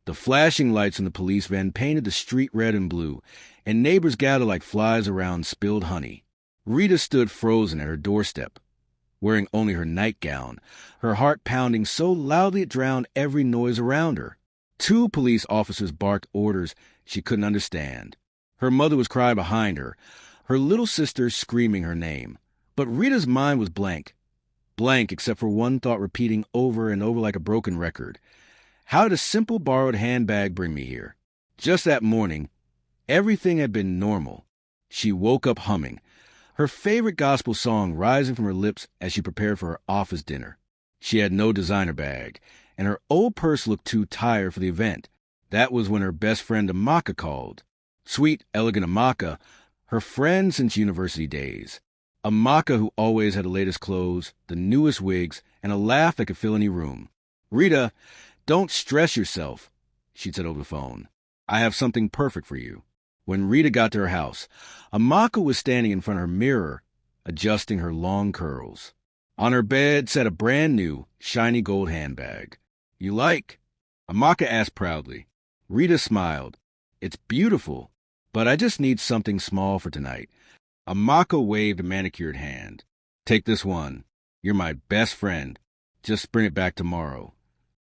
The flashing lights in the police van painted the street red and blue, and neighbors gathered like flies around spilled honey. Rita stood frozen at her doorstep, wearing only her nightgown, her heart pounding so loudly it drowned every noise around her. 2 police officers barked orders she couldn't understand. Her mother was crying behind her, her little sister screaming her name. But Rita's mind was blank. Blank except for one thought repeating over and over like a broken record. How did a simple borrowed handbag bring me here? Just that morning, everything had been normal. She woke up humming, her favorite gospel song rising from her lips as she prepared for her office dinner. She had no designer bag, and her old purse looked too tired for the event. That was when her best friend Amaka called. Sweet, elegant Amaka, her friend since university days. Amaka who always had the latest clothes, the newest wigs, and a laugh that could fill any room. "Rita, don't stress yourself," she said over the phone. "I have something perfect for you." When Rita got to her house, Amaka was standing in front of her mirror, adjusting her long curls. On her bed sat a brand-new, shiny gold handbag. "You like?" Amaka asked proudly. Rita smiled. "It's beautiful, but I just need something small for tonight." Amaka waved a manicured hand. "Take this one. You're my best friend. Just bring it back tomorrow."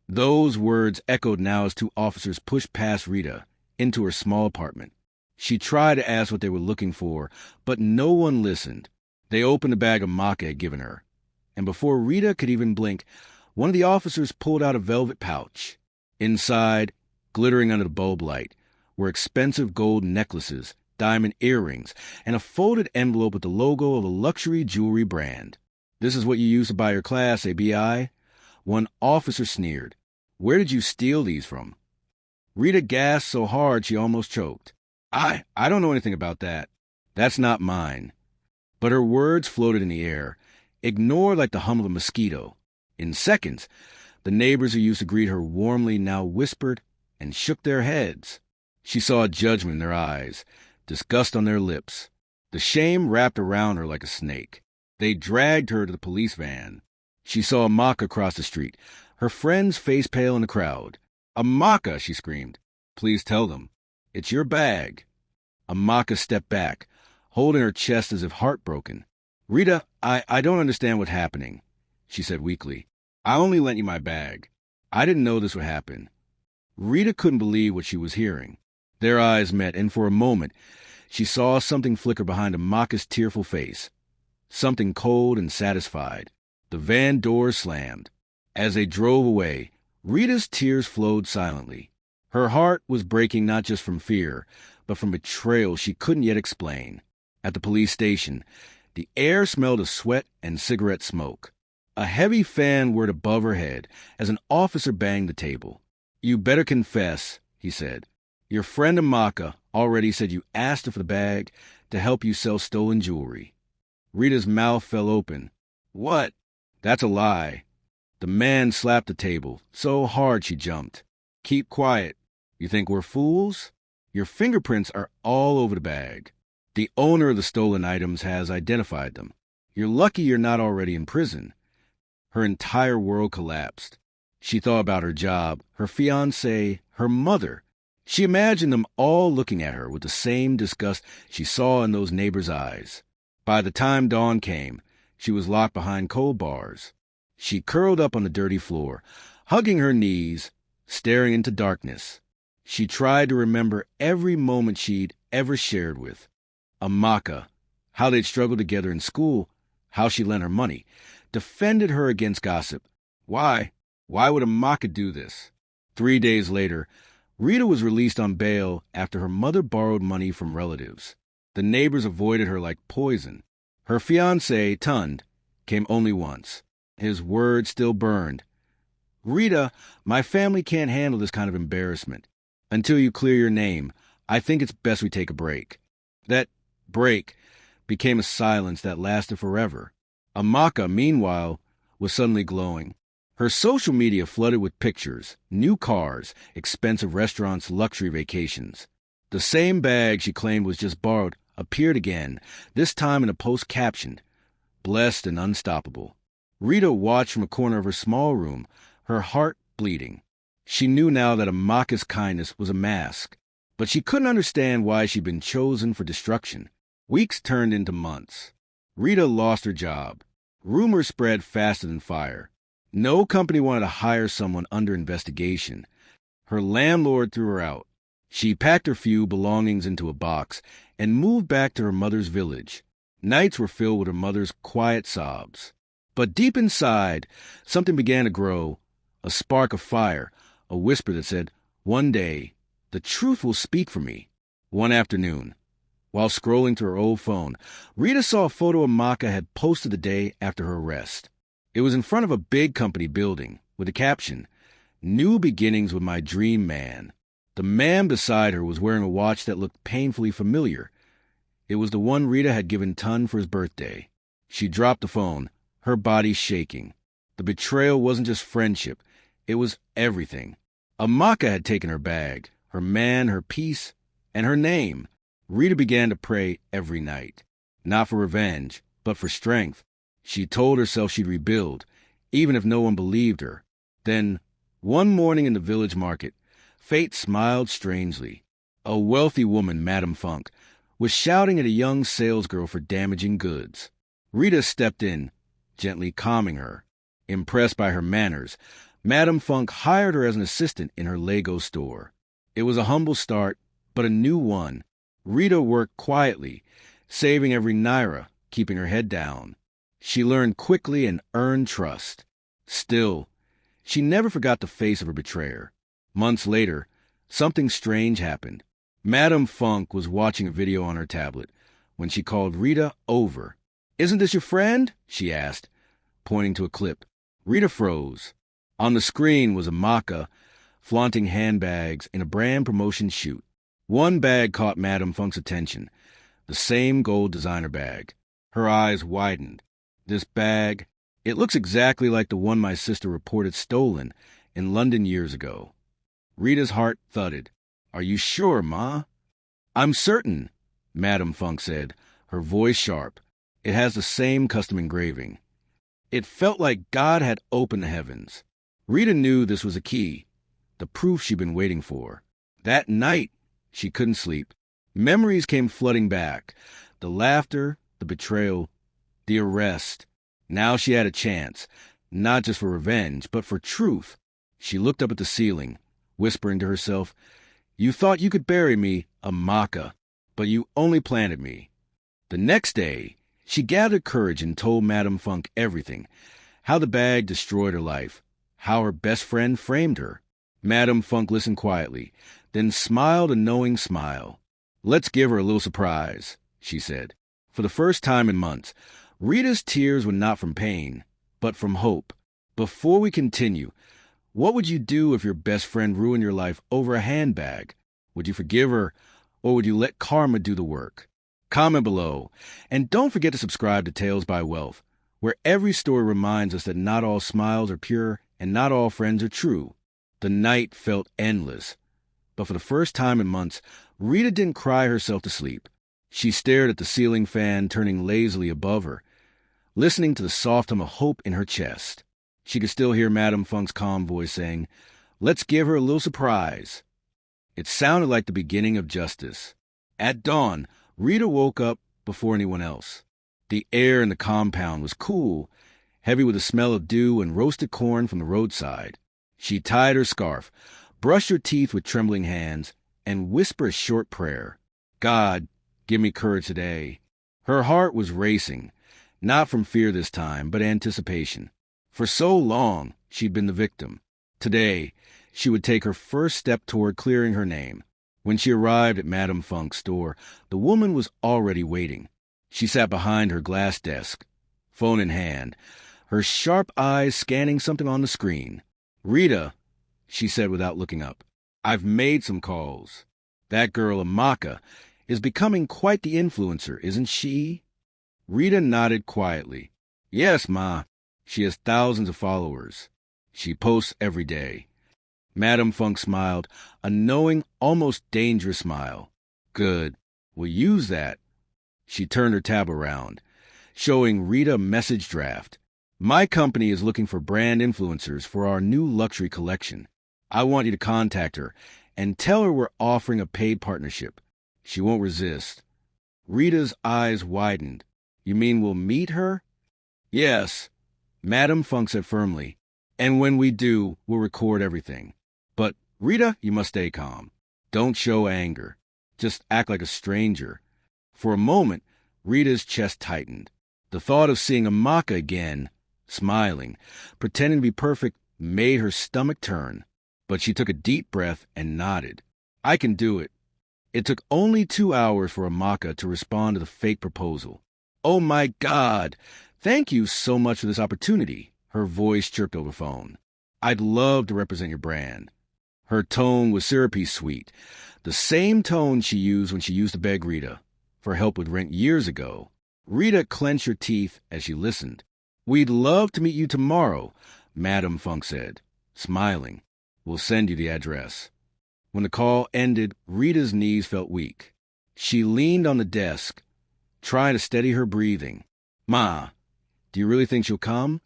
Those words echoed now as 2 officers pushed past Rita into her small apartment. She tried to ask what they were looking for, but no one listened. They opened the bag Amaka had given her, and before Rita could even blink, one of the officers pulled out a velvet pouch. Inside, glittering under the bulb light, were expensive gold necklaces, diamond earrings, and a folded envelope with the logo of a luxury jewelry brand. "This is what you use to buy your class, ABI?" One officer sneered. "Where did you steal these from?" Rita gasped so hard she almost choked. I don't know anything about that. That's not mine." But her words floated in the air, ignored like the hum of a mosquito. In seconds, the neighbors who used to greet her warmly now whispered and shook their heads. She saw judgment in their eyes, disgust on their lips. The shame wrapped around her like a snake. They dragged her to the police van. She saw Amaka cross the street, her friend's face pale in the crowd. "Amaka!" she screamed. "Please tell them. It's your bag." Amaka stepped back, holding her chest as if heartbroken. "Rita, I don't understand what's happening," she said weakly. "I only lent you my bag. I didn't know this would happen." Rita couldn't believe what she was hearing. Their eyes met, and for a moment, she saw something flicker behind Amaka's tearful face. Something cold and satisfied. The van doors slammed. As they drove away, Rita's tears flowed silently. Her heart was breaking not just from fear, but from betrayal she couldn't yet explain. At the police station, the air smelled of sweat and cigarette smoke. A heavy fan whirred above her head as an officer banged the table. "You better confess," he said. "Your friend Amaka already said you asked her for the bag to help you sell stolen jewelry." Rita's mouth fell open. "What?" "That's a lie." The man slapped the table so hard she jumped. "Keep quiet. You think we're fools? Your fingerprints are all over the bag. The owner of the stolen items has identified them. You're lucky you're not already in prison." Her entire world collapsed. She thought about her job, her fiancé, her mother. She imagined them all looking at her with the same disgust she saw in those neighbors' eyes. By the time dawn came, she was locked behind cold bars. She curled up on the dirty floor, hugging her knees, staring into darkness. She tried to remember every moment she'd ever shared with Amaka, how they'd struggled together in school, how she lent her money, defended her against gossip. Why would Amaka do this? 3 days later, Rita was released on bail after her mother borrowed money from relatives. The neighbors avoided her like poison. Her fiancé, Tund, came only once. His words still burned. "Rita, my family can't handle this kind of embarrassment. Until you clear your name, I think it's best we take a break." That break became a silence that lasted forever. Amaka, meanwhile, was suddenly glowing. Her social media flooded with pictures, new cars, expensive restaurants, luxury vacations. The same bag she claimed was just borrowed appeared again, this time in a post captioned, "Blessed and unstoppable." Rita watched from a corner of her small room, her heart bleeding. She knew now that Amaka's kindness was a mask, but she couldn't understand why she'd been chosen for destruction. Weeks turned into months. Rita lost her job. Rumors spread faster than fire. No company wanted to hire someone under investigation. Her landlord threw her out. She packed her few belongings into a box and moved back to her mother's village. Nights were filled with her mother's quiet sobs. But deep inside, something began to grow, a spark of fire, a whisper that said, "One day, the truth will speak for me." One afternoon, while scrolling through her old phone, Rita saw a photo Amaka had posted the day after her arrest. It was in front of a big company building, with a caption, "New beginnings with my dream man." The man beside her was wearing a watch that looked painfully familiar. It was the one Rita had given Tun for his birthday. She dropped the phone, her body shaking. The betrayal wasn't just friendship, it was everything. Amaka had taken her bag, her man, her peace, and her name. Rita began to pray every night. Not for revenge, but for strength. She told herself she'd rebuild, even if no one believed her. Then, one morning in the village market, fate smiled strangely. A wealthy woman, Madame Funk, was shouting at a young salesgirl for damaging goods. Rita stepped in, gently calming her. Impressed by her manners, Madame Funk hired her as an assistant in her Lego store. It was a humble start, but a new one. Rita worked quietly, saving every naira, keeping her head down. She learned quickly and earned trust. Still, she never forgot the face of her betrayer. Months later, something strange happened. Madame Funk was watching a video on her tablet when she called Rita over. "Isn't this your friend?" she asked, pointing to a clip. Rita froze. On the screen was Amaka flaunting handbags in a brand promotion shoot. One bag caught Madame Funk's attention, the same gold designer bag. Her eyes widened. "This bag, it looks exactly like the one my sister reported stolen in London years ago." Rita's heart thudded. "Are you sure, Ma?" "I'm certain," Madame Funk said, her voice sharp. "It has the same custom engraving." It felt like God had opened the heavens. Rita knew this was a key, the proof she'd been waiting for. That night, she couldn't sleep. Memories came flooding back. The laughter, the betrayal, the arrest. Now she had a chance, not just for revenge, but for truth. She looked up at the ceiling, whispering to herself, "You thought you could bury me, Amaka, but you only planted me." The next day, she gathered courage and told Madame Funk everything. How the bag destroyed her life. How her best friend framed her. Madame Funk listened quietly, then smiled a knowing smile. "Let's give her a little surprise," she said. For the first time in months, Rita's tears were not from pain, but from hope. "Before we continue, what would you do if your best friend ruined your life over a handbag? Would you forgive her, or would you let karma do the work?" Comment below, and don't forget to subscribe to Tales by Wealth, where every story reminds us that not all smiles are pure and not all friends are true. The night felt endless, but for the first time in months, Rita didn't cry herself to sleep. She stared at the ceiling fan turning lazily above her, listening to the soft hum of hope in her chest. She could still hear Madame Funk's calm voice saying, "Let's give her a little surprise." It sounded like the beginning of justice. At dawn, Rita woke up before anyone else. The air in the compound was cool, heavy with the smell of dew and roasted corn from the roadside. She tied her scarf, brushed her teeth with trembling hands, and whispered a short prayer. "God, give me courage today." Her heart was racing, not from fear this time, but anticipation. For so long, she'd been the victim. Today, she would take her first step toward clearing her name. When she arrived at Madame Funk's store, the woman was already waiting. She sat behind her glass desk, phone in hand, her sharp eyes scanning something on the screen. "Rita," she said without looking up, "I've made some calls. That girl, Amaka, is becoming quite the influencer, isn't she?" Rita nodded quietly. "Yes, Ma. She has thousands of followers. She posts every day." Madame Funk smiled, a knowing, almost dangerous smile. "Good. We'll use that." She turned her tab around, showing Rita a message draft. "My company is looking for brand influencers for our new luxury collection. I want you to contact her and tell her we're offering a paid partnership. She won't resist. Rita's eyes widened. You mean we'll meet her? Yes, Madam Funk said firmly. And when we do, we'll record everything. But, Rita, you must stay calm. Don't show anger. Just act like a stranger. For a moment, Rita's chest tightened. The thought of seeing Amaka again, smiling, pretending to be perfect, made her stomach turn. But she took a deep breath and nodded. I can do it. It took only 2 hours for Amaka to respond to the fake proposal. Oh my God! Thank you so much for this opportunity, her voice chirped over phone. I'd love to represent your brand. Her tone was syrupy sweet, the same tone she used when she used to beg Rita for help with rent years ago. Rita clenched her teeth as she listened. We'd love to meet you tomorrow, Madam Funk said, smiling. We'll send you the address. When the call ended, Rita's knees felt weak. She leaned on the desk, trying to steady her breathing. Ma, do you really think she'll come?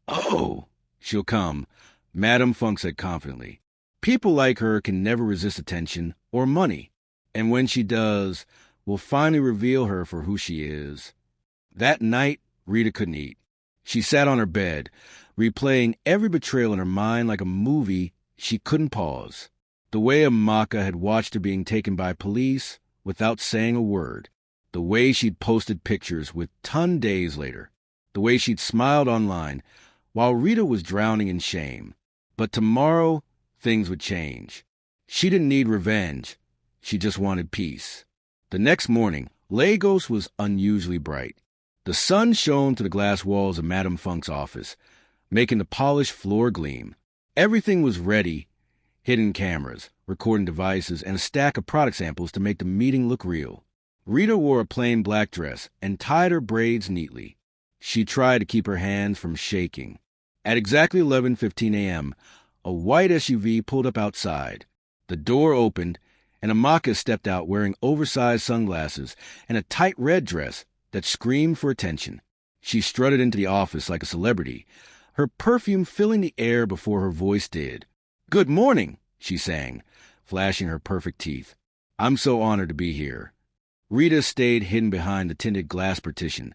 Oh, she'll come, Madam Funk said confidently. People like her can never resist attention or money, and when she does, we'll finally reveal her for who she is. That night, Rita couldn't eat. She sat on her bed, replaying every betrayal in her mind like a movie. She couldn't pause. The way Amaka had watched her being taken by police without saying a word. The way she'd posted pictures with ton days later. The way she'd smiled online while Rita was drowning in shame. But tomorrow, things would change. She didn't need revenge. She just wanted peace. The next morning, Lagos was unusually bright. The sun shone through the glass walls of Madam Funk's office, making the polished floor gleam. Everything was ready. Hidden cameras, recording devices, and a stack of product samples to make the meeting look real. Rita wore a plain black dress and tied her braids neatly. She tried to keep her hands from shaking. At exactly 11:15 a.m., a white SUV pulled up outside. The door opened, and Amaka stepped out wearing oversized sunglasses and a tight red dress that screamed for attention. She strutted into the office like a celebrity, her perfume filling the air before her voice did. Good morning, she sang, flashing her perfect teeth. I'm so honored to be here. Rita stayed hidden behind the tinted glass partition,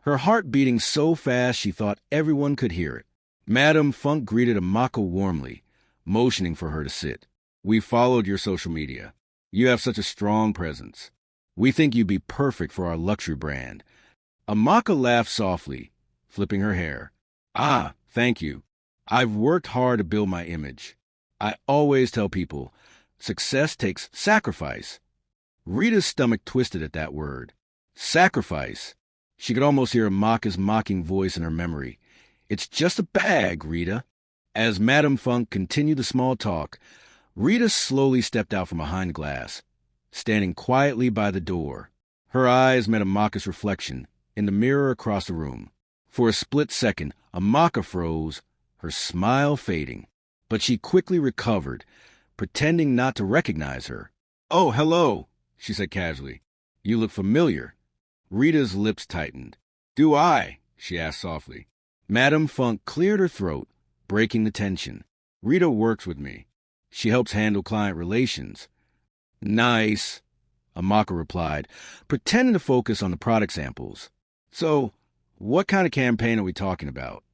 her heart beating so fast she thought everyone could hear it. Madam Funk greeted Amaka warmly, motioning for her to sit. We followed your social media. You have such a strong presence. We think you'd be perfect for our luxury brand. Amaka laughed softly, flipping her hair. Ah, thank you. I've worked hard to build my image. I always tell people, success takes sacrifice. Rita's stomach twisted at that word. Sacrifice. She could almost hear Amaka's mocking voice in her memory. It's just a bag, Rita. As Madam Funk continued the small talk, Rita slowly stepped out from behind glass, standing quietly by the door. Her eyes met Amaka's reflection in the mirror across the room. For a split second, Amaka froze, her smile fading. But she quickly recovered, pretending not to recognize her. Oh, hello, she said casually. You look familiar. Rita's lips tightened. Do I? She asked softly. Madam Funk cleared her throat, breaking the tension. Rita works with me. She helps handle client relations. Nice, Amaka replied, pretending to focus on the product samples. So, what kind of campaign are we talking about?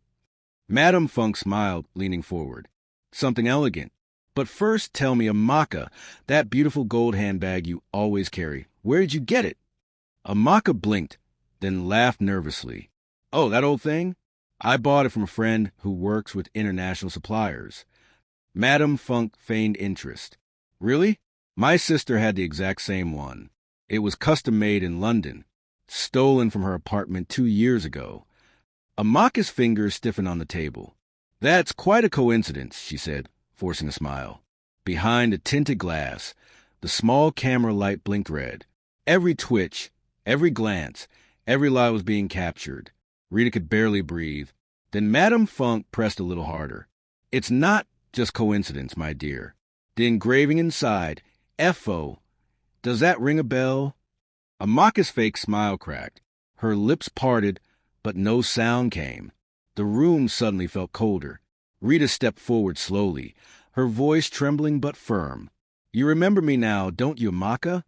Madam Funk smiled, leaning forward. Something elegant. But first tell me, Amaka, that beautiful gold handbag you always carry, where did you get it? Amaka blinked, then laughed nervously. Oh, that old thing? I bought it from a friend who works with international suppliers. Madam Funk feigned interest. Really? My sister had the exact same one. It was custom-made in London, stolen from her apartment 2 years ago. Amaka's fingers stiffened on the table. That's quite a coincidence, she said, forcing a smile. Behind the tinted glass, the small camera light blinked red. Every twitch, every glance, every lie was being captured. Rita could barely breathe. Then Madam Funk pressed a little harder. It's not just coincidence, my dear. The engraving inside, F.O. Does that ring a bell? Amaka's fake smile cracked. Her lips parted, but no sound came. The room suddenly felt colder. Rita stepped forward slowly, her voice trembling but firm. "You remember me now, don't you, Amaka?"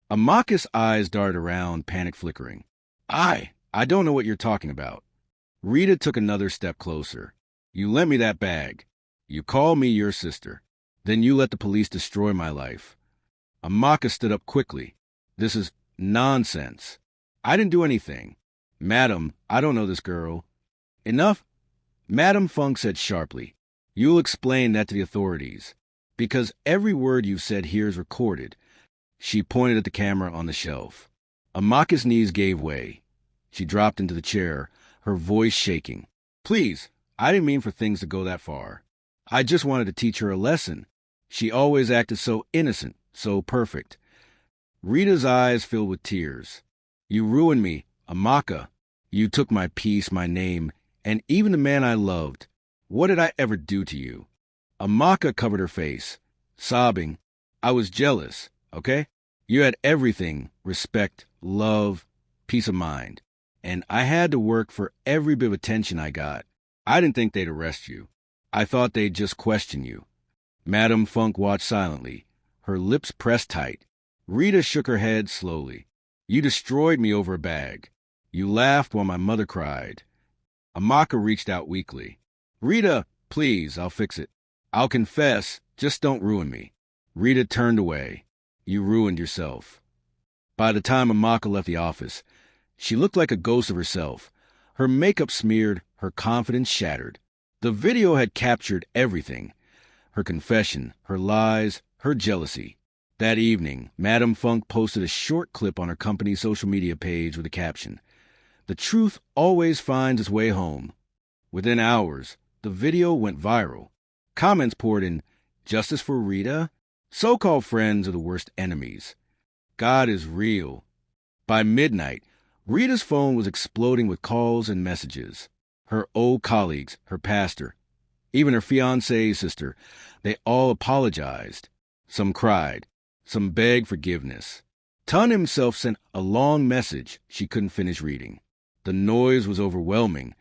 Amaka's eyes darted around, panic flickering. I don't know what you're talking about." Rita took another step closer. "You lent me that bag. You called me your sister. Then you let the police destroy my life." Amaka stood up quickly. "This is nonsense. I didn't do anything. Madam, I don't know this girl." "Enough," Madam Funk said sharply. "You'll explain that to the authorities, because every word you've said here is recorded." She pointed at the camera on the shelf. Amaka's knees gave way. She dropped into the chair, her voice shaking. "Please, I didn't mean for things to go that far. I just wanted to teach her a lesson. She always acted so innocent, so perfect." Rita's eyes filled with tears. "You ruined me, Amaka. You took my peace, my name, and even the man I loved. What did I ever do to you?" Amaka covered her face, sobbing. "I was jealous, okay? You had everything: respect, love, peace of mind. And I had to work for every bit of attention I got. I didn't think they'd arrest you. I thought they'd just question you." Madam Funk watched silently, her lips pressed tight. Rita shook her head slowly. "You destroyed me over a bag. You laughed while my mother cried." Amaka reached out weakly. "Rita, please, I'll fix it. I'll confess, just don't ruin me." Rita turned away. "You ruined yourself." By the time Amaka left the office, she looked like a ghost of herself. Her makeup smeared, her confidence shattered. The video had captured everything: her confession, her lies, her jealousy. That evening, Madam Funk posted a short clip on her company's social media page with a caption, "The truth always finds its way home." Within hours, the video went viral. Comments poured in: "Justice for Rita? So-called friends are the worst enemies. God is real." By midnight, Rita's phone was exploding with calls and messages. Her old colleagues, her pastor, even her fiancé's sister, they all apologized. Some cried. Some begged forgiveness. Tun himself sent a long message she couldn't finish reading. The noise was overwhelming,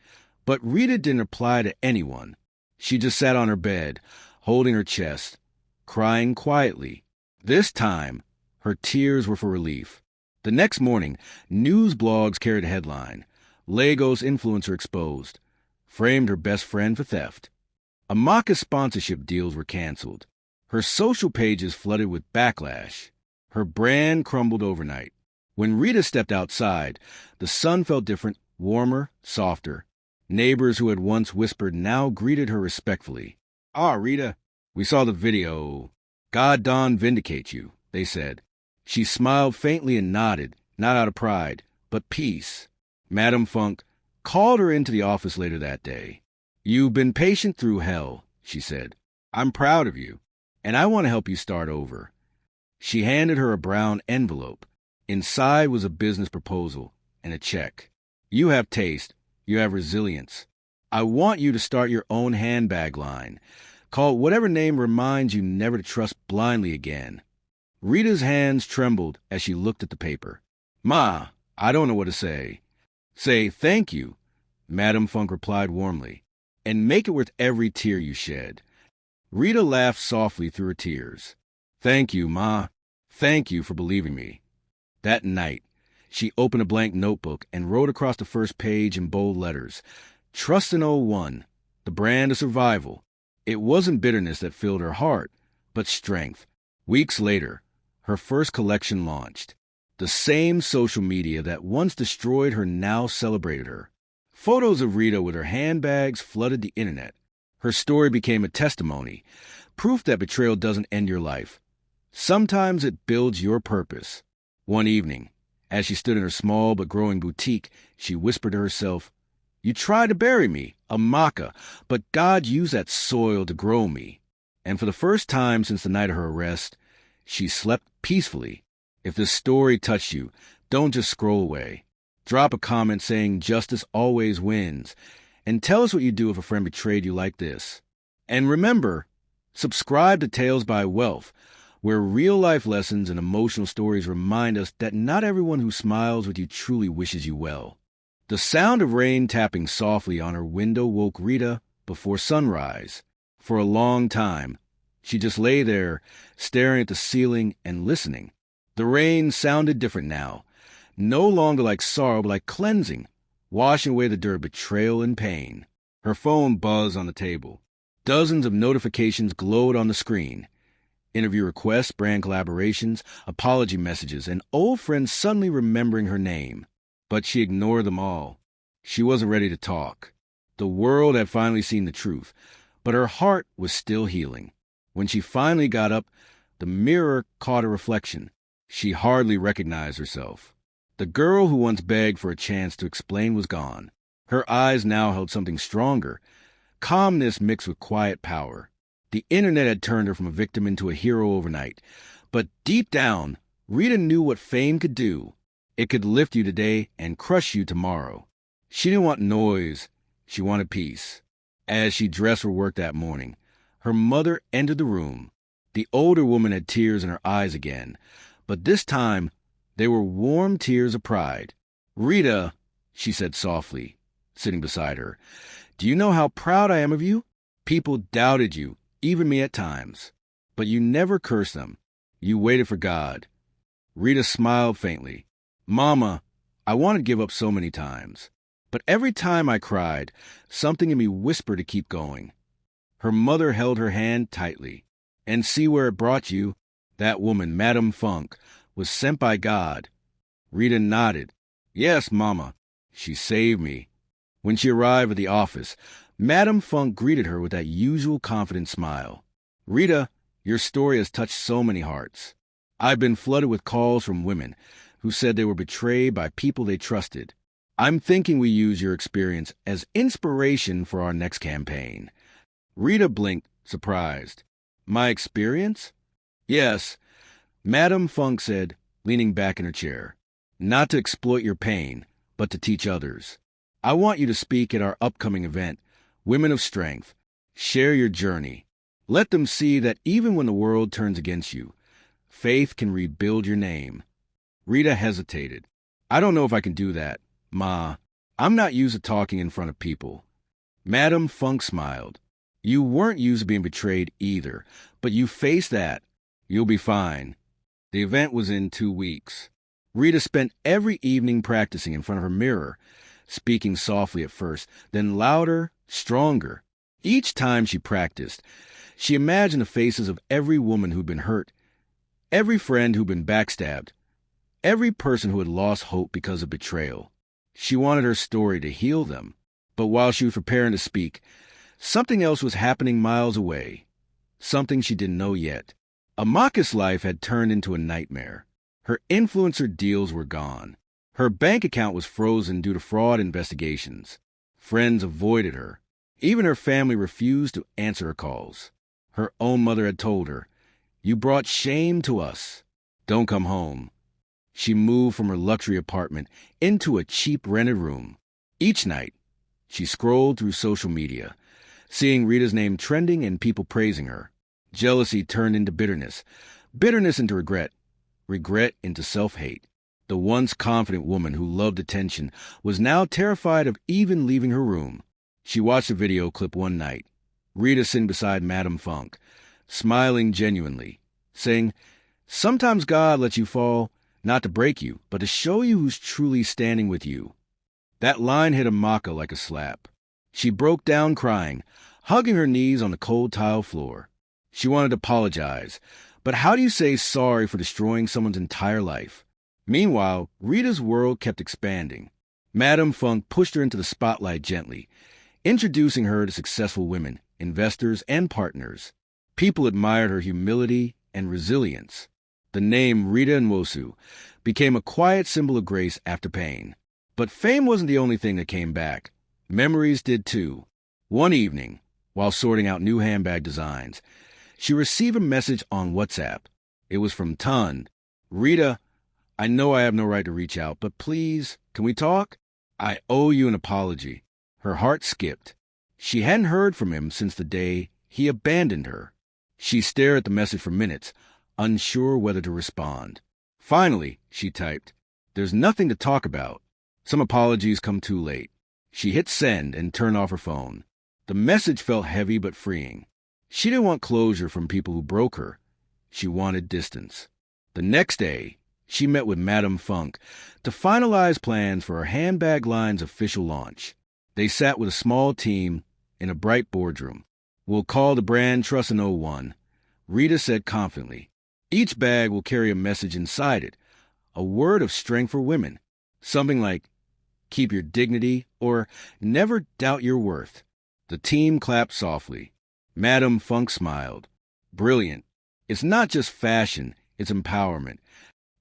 but Rita didn't reply to anyone. She just sat on her bed, holding her chest, crying quietly. This time, her tears were for relief. The next morning, news blogs carried a headline: "Lagos influencer exposed. Framed her best friend for theft." Amaka's sponsorship deals were canceled. Her social pages flooded with backlash. Her brand crumbled overnight. When Rita stepped outside, the sun felt different, warmer, softer. Neighbors who had once whispered now greeted her respectfully. "Ah, Rita, we saw the video. God dawn vindicate you," they said. She smiled faintly and nodded, not out of pride, but peace. Madam Funk called her into the office later that day. "You've been patient through hell," she said. "I'm proud of you, and I want to help you start over." She handed her a brown envelope. Inside was a business proposal and a check. "You have taste. You have resilience. I want you to start your own handbag line. Call it whatever name reminds you never to trust blindly again." Rita's hands trembled as she looked at the paper. "Ma, I don't know what to say." "Say thank you," Madam Funk replied warmly, "and make it worth every tear you shed." Rita laughed softly through her tears. "Thank you, Ma. Thank you for believing me." That night, she opened a blank notebook and wrote across the first page in bold letters, "Trust in '01, the brand of survival." It wasn't bitterness that filled her heart, but strength. Weeks later, her first collection launched. The same social media that once destroyed her now celebrated her. Photos of Rita with her handbags flooded the internet. Her story became a testimony, proof that betrayal doesn't end your life. Sometimes it builds your purpose. One evening, as she stood in her small but growing boutique, she whispered to herself, "You tried to bury me, Amaka, but God used that soil to grow me." And for the first time since the night of her arrest, she slept peacefully. If this story touched you, don't just scroll away. Drop a comment saying justice always wins, and tell us what you'd do if a friend betrayed you like this. And remember, subscribe to Tales by Wealth, where real-life lessons and emotional stories remind us that not everyone who smiles with you truly wishes you well. The sound of rain tapping softly on her window woke Rita before sunrise. For a long time, She just lay there, staring at the ceiling and listening. The rain sounded different now, no longer like sorrow, but like cleansing, washing away the dirt of betrayal and pain. Her phone buzzed on the table. Dozens of notifications glowed on the screen. Interview requests, brand collaborations, apology messages, and old friends suddenly remembering her name. But she ignored them all. She wasn't ready to talk. The world had finally seen the truth, but her heart was still healing. When she finally got up, the mirror caught a reflection. She hardly recognized herself. The girl who once begged for a chance to explain was gone. Her eyes now held something stronger, calmness mixed with quiet power. The internet had turned her from a victim into a hero overnight. But deep down, Rita knew what fame could do. It could lift you today and crush you tomorrow. She didn't want noise. She wanted peace. As she dressed for work that morning, her mother entered the room. The older woman had tears in her eyes again, but this time they were warm tears of pride. "Rita," she said softly, sitting beside her, "do you know how proud I am of you? People doubted you, even me at times. But you never cursed them. You waited for God." Rita smiled faintly. "Mama, I wanted to give up so many times. But every time I cried, something in me whispered to keep going." Her mother held her hand tightly. "And see where it brought you. That woman, Madame Funk, was sent by God." Rita nodded. "Yes, Mama. She saved me." When she arrived at the office, Madame Funk greeted her with that usual confident smile. "Rita, your story has touched so many hearts. I've been flooded with calls from women who said they were betrayed by people they trusted. I'm thinking we use your experience as inspiration for our next campaign." Rita blinked, surprised. "My experience?" "Yes," Madame Funk said, leaning back in her chair. "Not to exploit your pain, but to teach others. I want you to speak at our upcoming event, Women of Strength. Share your journey. Let them see that even when the world turns against you, faith can rebuild your name." Rita hesitated. "I don't know if I can do that, Ma. I'm not used to talking in front of people." Madame Funk smiled. "You weren't used to being betrayed either, but you faced that. You'll be fine." The event was in 2 weeks. Rita spent every evening practicing in front of her mirror, speaking softly at first, then louder, stronger. Each time she practiced, she imagined the faces of every woman who'd been hurt, every friend who'd been backstabbed, every person who had lost hope because of betrayal. She wanted her story to heal them. But while she was preparing to speak, something else was happening miles away. Something she didn't know yet. Amaka's life had turned into a nightmare. Her influencer deals were gone. Her bank account was frozen due to fraud investigations. Friends avoided her. Even her family refused to answer her calls. Her own mother had told her, "You brought shame to us. Don't come home." She moved from her luxury apartment into a cheap rented room. Each night, she scrolled through social media, seeing Rita's name trending and people praising her. Jealousy turned into bitterness, bitterness into regret, regret into self-hate. The once confident woman who loved attention was now terrified of even leaving her room. She watched a video clip one night. Rita sitting beside Madame Funk, smiling genuinely, saying, "Sometimes God lets you fall, not to break you, but to show you who's truly standing with you." That line hit Amaka like a slap. She broke down crying, hugging her knees on the cold tile floor. She wanted to apologize, but how do you say sorry for destroying someone's entire life? Meanwhile, Rita's world kept expanding. Madame Funk pushed her into the spotlight gently, introducing her to successful women, investors, and partners. People admired her humility and resilience. The name Rita Nwosu became a quiet symbol of grace after pain. But fame wasn't the only thing that came back. Memories did too. One evening, while sorting out new handbag designs, she received a message on WhatsApp. It was from Ton. "Rita, I know I have no right to reach out, but please, can we talk? I owe you an apology." Her heart skipped. She hadn't heard from him since the day he abandoned her. She stared at the message for minutes, unsure whether to respond. Finally, she typed, "There's nothing to talk about." Some apologies come too late. She hit send and turned off her phone. The message felt heavy but freeing. She didn't want closure from people who broke her. She wanted distance. The next day, she met with Madame Funk to finalize plans for her handbag line's official launch. They sat with a small team in a bright boardroom. "We'll call the brand Trust in '01," Rita said confidently. "Each bag will carry a message inside it, a word of strength for women. Something like, keep your dignity, or never doubt your worth." The team clapped softly. Madame Funk smiled. "Brilliant. It's not just fashion, it's empowerment."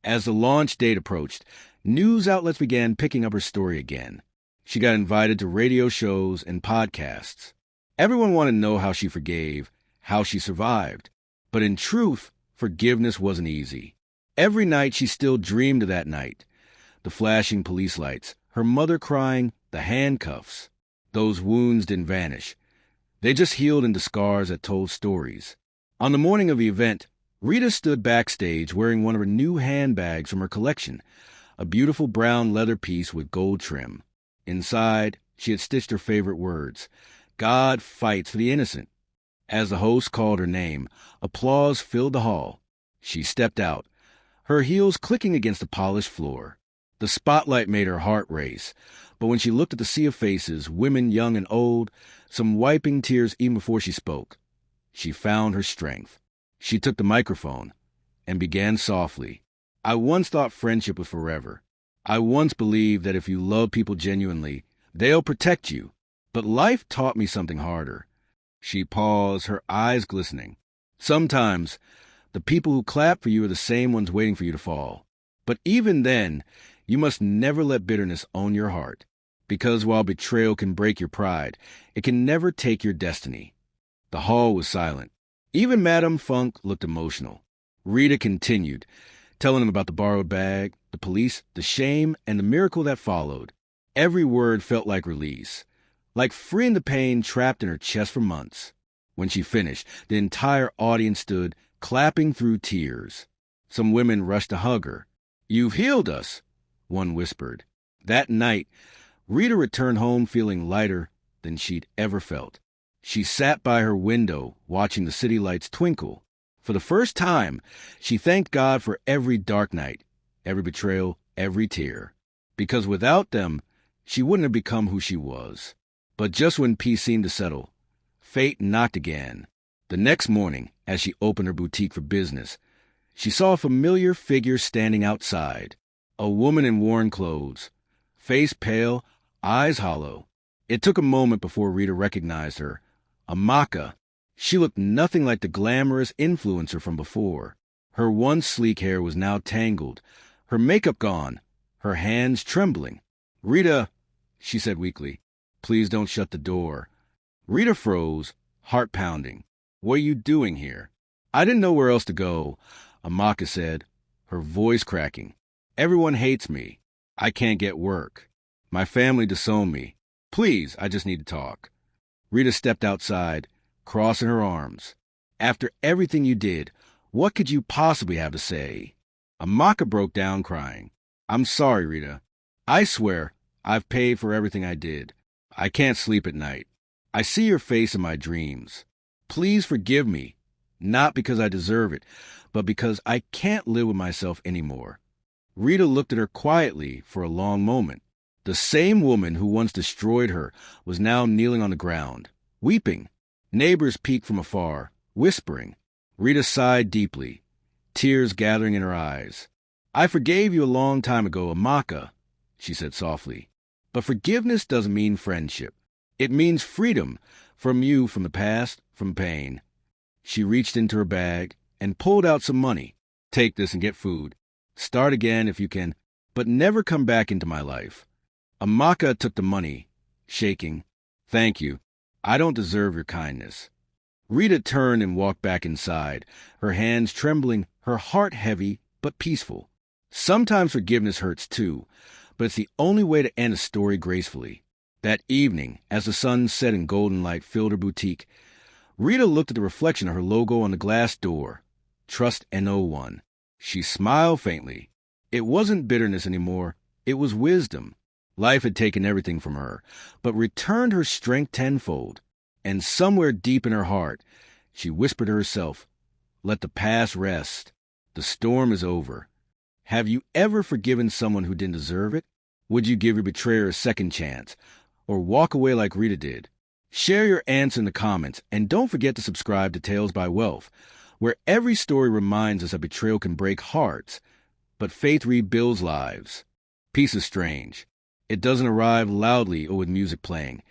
As the launch date approached, news outlets began picking up her story again. She got invited to radio shows and podcasts. Everyone wanted to know how she forgave, how she survived. But in truth, forgiveness wasn't easy. Every night she still dreamed of that night. The flashing police lights, her mother crying, the handcuffs. Those wounds didn't vanish. They just healed into scars that told stories. On the morning of the event, Rita stood backstage wearing one of her new handbags from her collection, a beautiful brown leather piece with gold trim. Inside, she had stitched her favorite words, "God fights for the innocent." As the host called her name, applause filled the hall. She stepped out, her heels clicking against the polished floor. The spotlight made her heart race, but when she looked at the sea of faces, women young and old, some wiping tears even before she spoke, she found her strength. She took the microphone and began softly. "I once thought friendship was forever. I once believed that if you love people genuinely, they'll protect you. But life taught me something harder." She paused, her eyes glistening. "Sometimes, the people who clap for you are the same ones waiting for you to fall. But even then, you must never let bitterness own your heart. Because while betrayal can break your pride, it can never take your destiny." The hall was silent. Even Madame Funk looked emotional. Rita continued, telling them about the borrowed bag, the police, the shame, and the miracle that followed. Every word felt like release, like freeing the pain trapped in her chest for months. When she finished, the entire audience stood, clapping through tears. Some women rushed to hug her. "You've healed us," one whispered. That night, Rita returned home feeling lighter than she'd ever felt. She sat by her window, watching the city lights twinkle. For the first time, she thanked God for every dark night, every betrayal, every tear. Because without them, she wouldn't have become who she was. But just when peace seemed to settle, fate knocked again. The next morning, as she opened her boutique for business, she saw a familiar figure standing outside. A woman in worn clothes, face pale, eyes hollow. It took a moment before Rita recognized her. Amaka. She looked nothing like the glamorous influencer from before. Her once sleek hair was now tangled, her makeup gone, her hands trembling. "Rita," she said weakly, "please don't shut the door." Rita froze, heart pounding. "What are you doing here?" "I didn't know where else to go," Amaka said, her voice cracking. "Everyone hates me. I can't get work. My family disowned me. Please, I just need to talk." Rita stepped outside, crossing her arms. "After everything you did, what could you possibly have to say?" Amaka broke down crying. "I'm sorry, Rita. I swear I've paid for everything I did. I can't sleep at night. I see your face in my dreams. Please forgive me, not because I deserve it, but because I can't live with myself anymore." Rita looked at her quietly for a long moment. The same woman who once destroyed her was now kneeling on the ground, weeping. Neighbors peeked from afar, whispering. Rita sighed deeply, tears gathering in her eyes. "I forgave you a long time ago, Amaka," she said softly. "But forgiveness doesn't mean friendship. It means freedom from you, from the past, from pain." She reached into her bag and pulled out some money. "Take this and get food. Start again if you can, but never come back into my life." Amaka took the money, shaking. "Thank you. I don't deserve your kindness." Rita turned and walked back inside, her hands trembling, her heart heavy but peaceful. Sometimes forgiveness hurts too, but it's the only way to end a story gracefully. That evening, as the sun set and golden light filled her boutique, Rita looked at the reflection of her logo on the glass door, Trust in '01. She smiled faintly. It wasn't bitterness anymore, it was wisdom. Life had taken everything from her, but returned her strength tenfold. And somewhere deep in her heart, She whispered to herself, "Let the past rest. The storm is over." Have you ever forgiven someone who didn't deserve it? Would you give your betrayer a second chance, or walk away like Rita did? Share your answer in the comments, and don't forget to subscribe to Tales by Wealth, where every story reminds us that betrayal can break hearts, but faith rebuilds lives. Peace is strange. It doesn't arrive loudly or with music playing.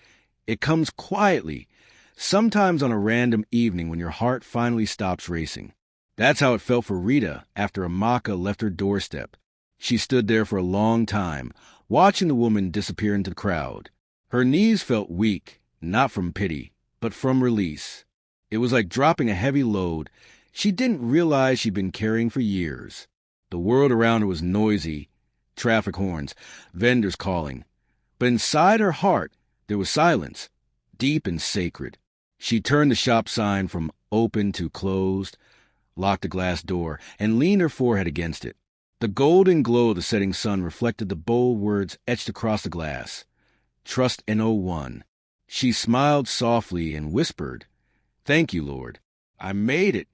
It comes quietly, sometimes on a random evening when your heart finally stops racing. That's how it felt for Rita after Amaka left her doorstep. She stood there for a long time, watching the woman disappear into the crowd. Her knees felt weak, not from pity, but from release. It was like dropping a heavy load she didn't realize she'd been carrying for years. The world around her was noisy, traffic horns, vendors calling. But inside her heart, there was silence, deep and sacred. She turned the shop sign from open to closed, locked the glass door, and leaned her forehead against it. The golden glow of the setting sun reflected the bold words etched across the glass. Trust in '01. She smiled softly and whispered, "Thank you, Lord. I made it."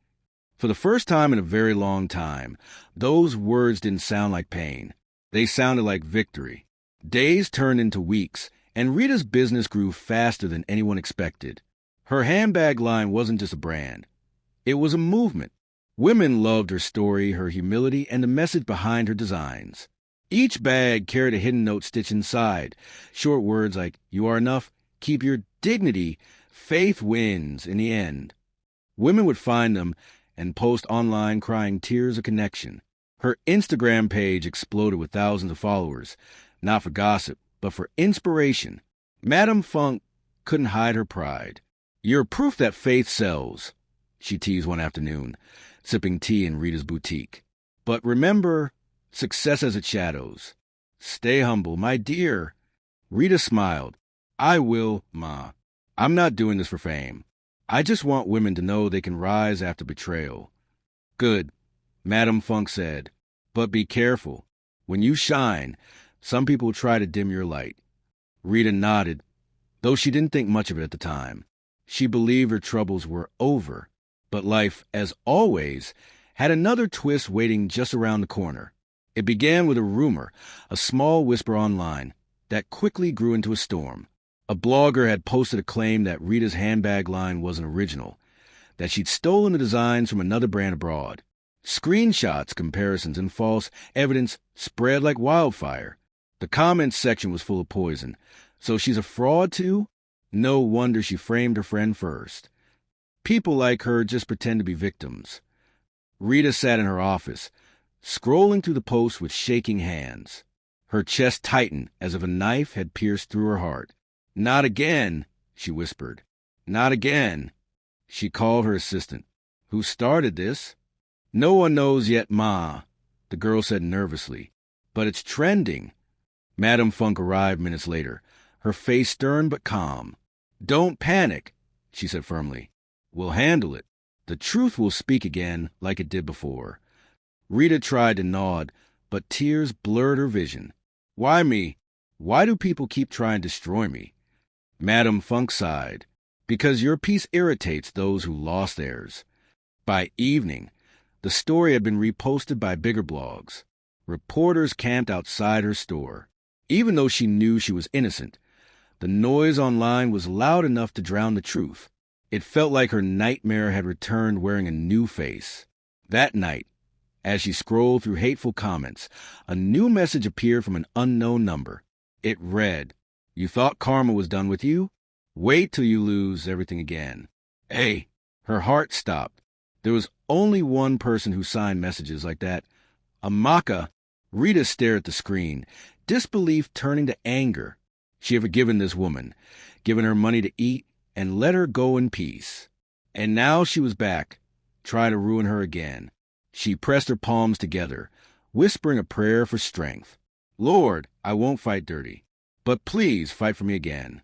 For the first time in a very long time, those words didn't sound like pain. They sounded like victory. Days turned into weeks, and Rita's business grew faster than anyone expected. Her handbag line wasn't just a brand. It was a movement. Women loved her story, her humility, and the message behind her designs. Each bag carried a hidden note stitched inside, short words like, "You are enough, keep your dignity, faith wins in the end." Women would find them and post online crying tears of connection. Her Instagram page exploded with thousands of followers, not for gossip, but for inspiration. Madame Funk couldn't hide her pride. "You're proof that faith sells," she teased one afternoon, sipping tea in Rita's boutique. "But remember, success has its shadows. Stay humble, my dear." Rita smiled. "I will, Ma. I'm not doing this for fame. I just want women to know they can rise after betrayal." "Good," Madame Funk said. "But be careful. When you shine, some people try to dim your light." Rita nodded, though she didn't think much of it at the time. She believed her troubles were over. But life, as always, had another twist waiting just around the corner. It began with a rumor, a small whisper online, that quickly grew into a storm. A blogger had posted a claim that Rita's handbag line wasn't original, that she'd stolen the designs from another brand abroad. Screenshots, comparisons, and false evidence spread like wildfire. The comments section was full of poison. "So she's a fraud too? No wonder she framed her friend first." People like her just pretend to be victims. Rita sat in her office, scrolling through the posts with shaking hands. Her chest tightened as if a knife had pierced through her heart. "Not again," she whispered. "Not again." She called her assistant. "Who started this?" "No one knows yet, Ma," the girl said nervously. "But it's trending." Madame Funk arrived minutes later, her face stern but calm. "Don't panic," she said firmly. "We'll handle it. The truth will speak again like it did before." Rita tried to nod, but tears blurred her vision. "Why me? Why do people keep trying to destroy me?" Madame Funk sighed. "Because your piece irritates those who lost theirs." By evening, the story had been reposted by bigger blogs. Reporters camped outside her store. Even though she knew she was innocent, the noise online was loud enough to drown the truth. It felt like her nightmare had returned wearing a new face. That night, as she scrolled through hateful comments, a new message appeared from an unknown number. It read, "You thought karma was done with you? Wait till you lose everything again." Hey, her heart stopped. There was only one person who signed messages like that. Amaka. Rita stared at the screen, disbelief turning to anger. She had forgiven this woman, given her money to eat, and let her go in peace. And now she was back, trying to ruin her again. She pressed her palms together, whispering a prayer for strength. "Lord, I won't fight dirty, but please fight for me again."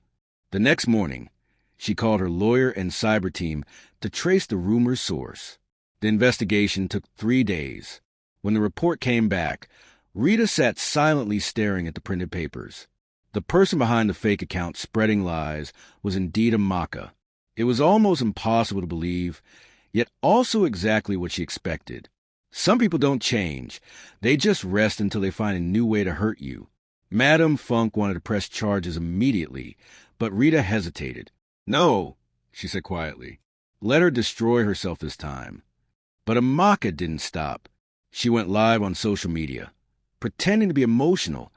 The next morning, she called her lawyer and cyber team to trace the rumor's source. The investigation took 3 days. When the report came back, Rita sat silently staring at the printed papers. The person behind the fake account spreading lies was indeed Amaka. It was almost impossible to believe, yet also exactly what she expected. Some people don't change. They just rest until they find a new way to hurt you. Madame Funk wanted to press charges immediately, but Rita hesitated. "No," she said quietly. Let her destroy herself this time. But Amaka didn't stop. She went live on social media, pretending to be emotional,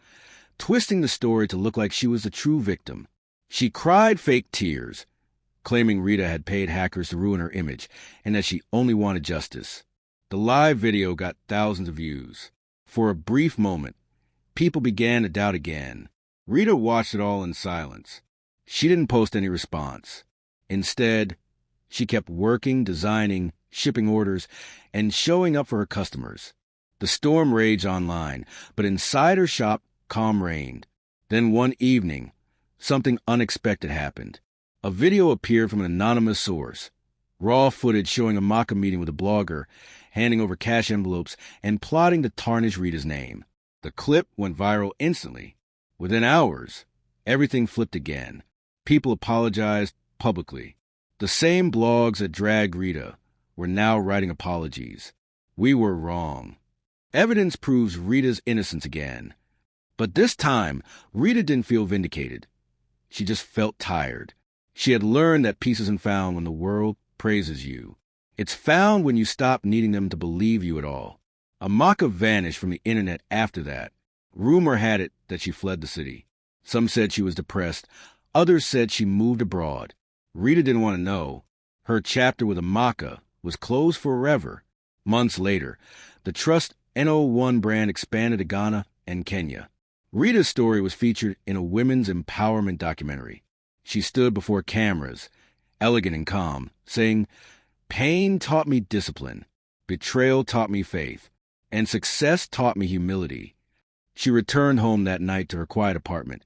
twisting the story to look like she was the true victim. She cried fake tears, claiming Rita had paid hackers to ruin her image and that she only wanted justice. The live video got thousands of views. For a brief moment, people began to doubt again. Rita watched it all in silence. She didn't post any response. Instead, she kept working, designing, shipping orders, and showing up for her customers. The storm raged online, but inside her shop, calm reigned. Then one evening, something unexpected happened. A video appeared from an anonymous source. Raw footage showing Amaka meeting with a blogger, handing over cash envelopes, and plotting to tarnish Rita's name. The clip went viral instantly. Within hours, everything flipped again. People apologized publicly. The same blogs that dragged Rita were now writing apologies. We were wrong. Evidence proves Rita's innocence again. But this time, Rita didn't feel vindicated. She just felt tired. She had learned that peace isn't found when the world praises you. It's found when you stop needing them to believe you at all. Amaka vanished from the internet after that. Rumor had it that she fled the city. Some said she was depressed. Others said she moved abroad. Rita didn't want to know. Her chapter with Amaka was closed forever. Months later, the Trust NO1 brand expanded to Ghana and Kenya. Rita's story was featured in a women's empowerment documentary. She stood before cameras, elegant and calm, saying, "Pain taught me discipline, betrayal taught me faith, and success taught me humility." She returned home that night to her quiet apartment,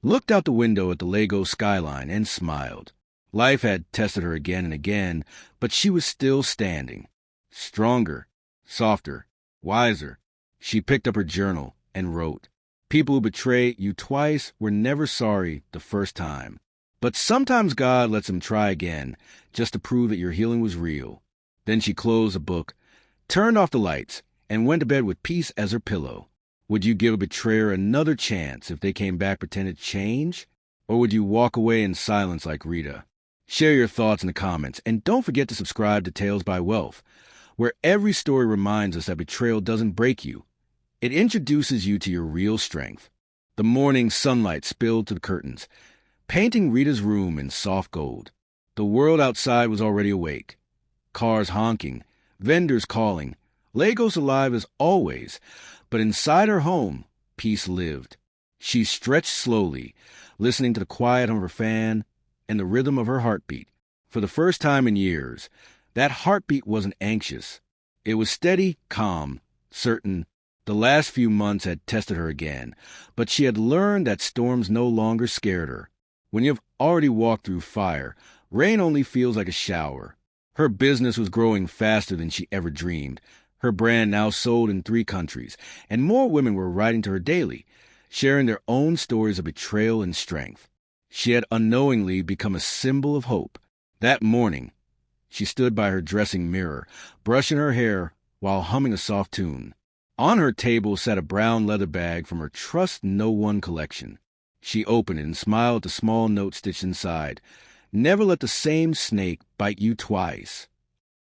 looked out the window at the Lagos skyline, and smiled. Life had tested her again and again, but she was still standing. Stronger, softer, wiser. She picked up her journal and wrote, "People who betray you twice were never sorry the first time. But sometimes God lets them try again, just to prove that your healing was real." Then she closed the book, turned off the lights, and went to bed with peace as her pillow. Would you give a betrayer another chance if they came back pretending to change? Or would you walk away in silence like Rita? Share your thoughts in the comments, and don't forget to subscribe to Tales by Wealth, where every story reminds us that betrayal doesn't break you. It introduces you to your real strength. The morning sunlight spilled to the curtains, painting Rita's room in soft gold. The world outside was already awake. Cars honking, vendors calling, Lagos alive as always, but inside her home, peace lived. She stretched slowly, listening to the quiet of her fan and the rhythm of her heartbeat. For the first time in years, that heartbeat wasn't anxious. It was steady, calm, certain. The last few months had tested her again, but she had learned that storms no longer scared her. When you've already walked through fire, rain only feels like a shower. Her business was growing faster than she ever dreamed. Her brand now sold in 3 countries, and more women were writing to her daily, sharing their own stories of betrayal and strength. She had unknowingly become a symbol of hope. That morning, she stood by her dressing mirror, brushing her hair while humming a soft tune. On her table sat a brown leather bag from her Trust No One collection. She opened it and smiled at the small note stitched inside. "Never let the same snake bite you twice."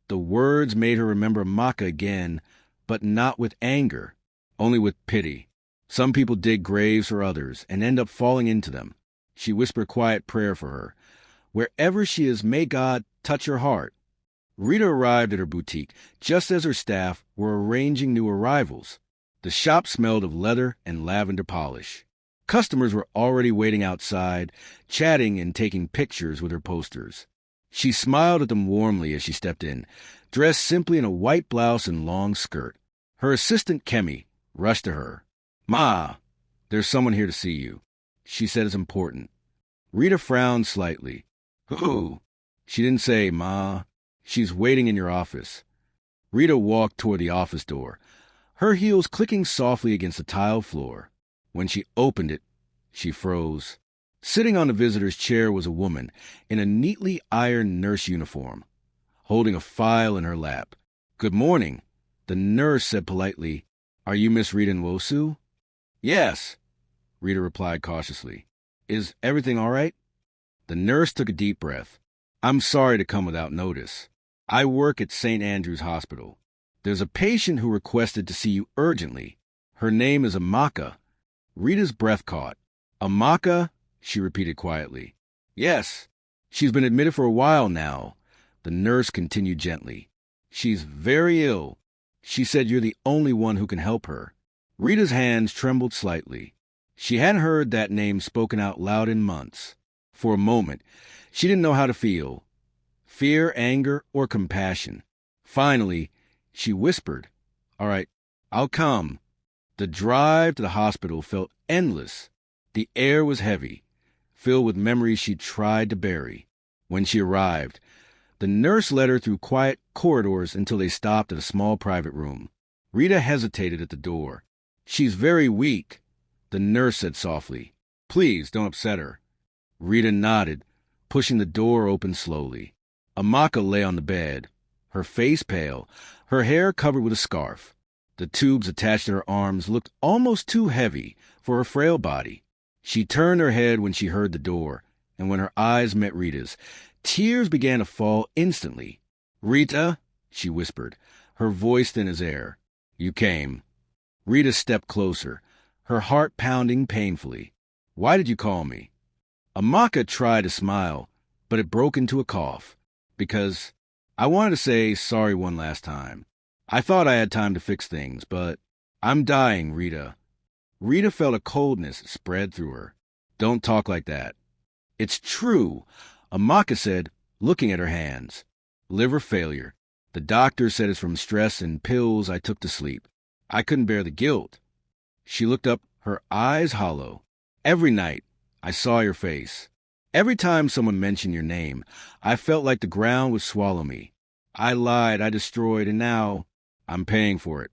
The words made her remember Maka again, but not with anger, only with pity. Some people dig graves for others and end up falling into them. She whispered a quiet prayer for her. Wherever she is, may God touch her heart. Rita arrived at her boutique just as her staff were arranging new arrivals. The shop smelled of leather and lavender polish. Customers were already waiting outside, chatting and taking pictures with her posters. She smiled at them warmly as she stepped in, dressed simply in a white blouse and long skirt. Her assistant, Kemi, rushed to her. "Ma, there's someone here to see you." She said it's important. Rita frowned slightly. "Who?" She didn't say, "Ma, she's waiting in your office." Rita walked toward the office door, her heels clicking softly against the tile floor. When she opened it, she froze. Sitting on the visitor's chair was a woman in a neatly ironed nurse uniform, holding a file in her lap. "Good morning," the nurse said politely. "Are you Miss Rita Nwosu?" "Yes," Rita replied cautiously. "Is everything all right?" The nurse took a deep breath. "I'm sorry to come without notice. I work at St. Andrew's Hospital. There's a patient who requested to see you urgently. Her name is Amaka." Rita's breath caught. "Amaka?" she repeated quietly. "Yes. She's been admitted for a while now," the nurse continued gently. "She's very ill. She said you're the only one who can help her." Rita's hands trembled slightly. She hadn't heard that name spoken out loud in months. For a moment, she didn't know how to feel. Fear, anger, or compassion. Finally, she whispered, "All right, I'll come." The drive to the hospital felt endless. The air was heavy, filled with memories she tried to bury. When she arrived, the nurse led her through quiet corridors until they stopped at a small private room. Rita hesitated at the door. "She's very weak," the nurse said softly. "Please don't upset her." Rita nodded, pushing the door open slowly. Amaka lay on the bed, her face pale, her hair covered with a scarf. The tubes attached to her arms looked almost too heavy for her frail body. She turned her head when she heard the door, and when her eyes met Rita's, tears began to fall instantly. "Rita," she whispered, her voice thin as air. "You came." Rita stepped closer, her heart pounding painfully. "Why did you call me?" Amaka tried to smile, but it broke into a cough. "Because I wanted to say sorry one last time. I thought I had time to fix things, but I'm dying, Rita." Rita felt a coldness spread through her. "Don't talk like that." "It's true," Amaka said, looking at her hands. "Liver failure. The doctor said it's from stress and pills I took to sleep. I couldn't bear the guilt." She looked up, her eyes hollow. "Every night, I saw your face. Every time someone mentioned your name, I felt like the ground would swallow me. I lied, I destroyed, and now I'm paying for it."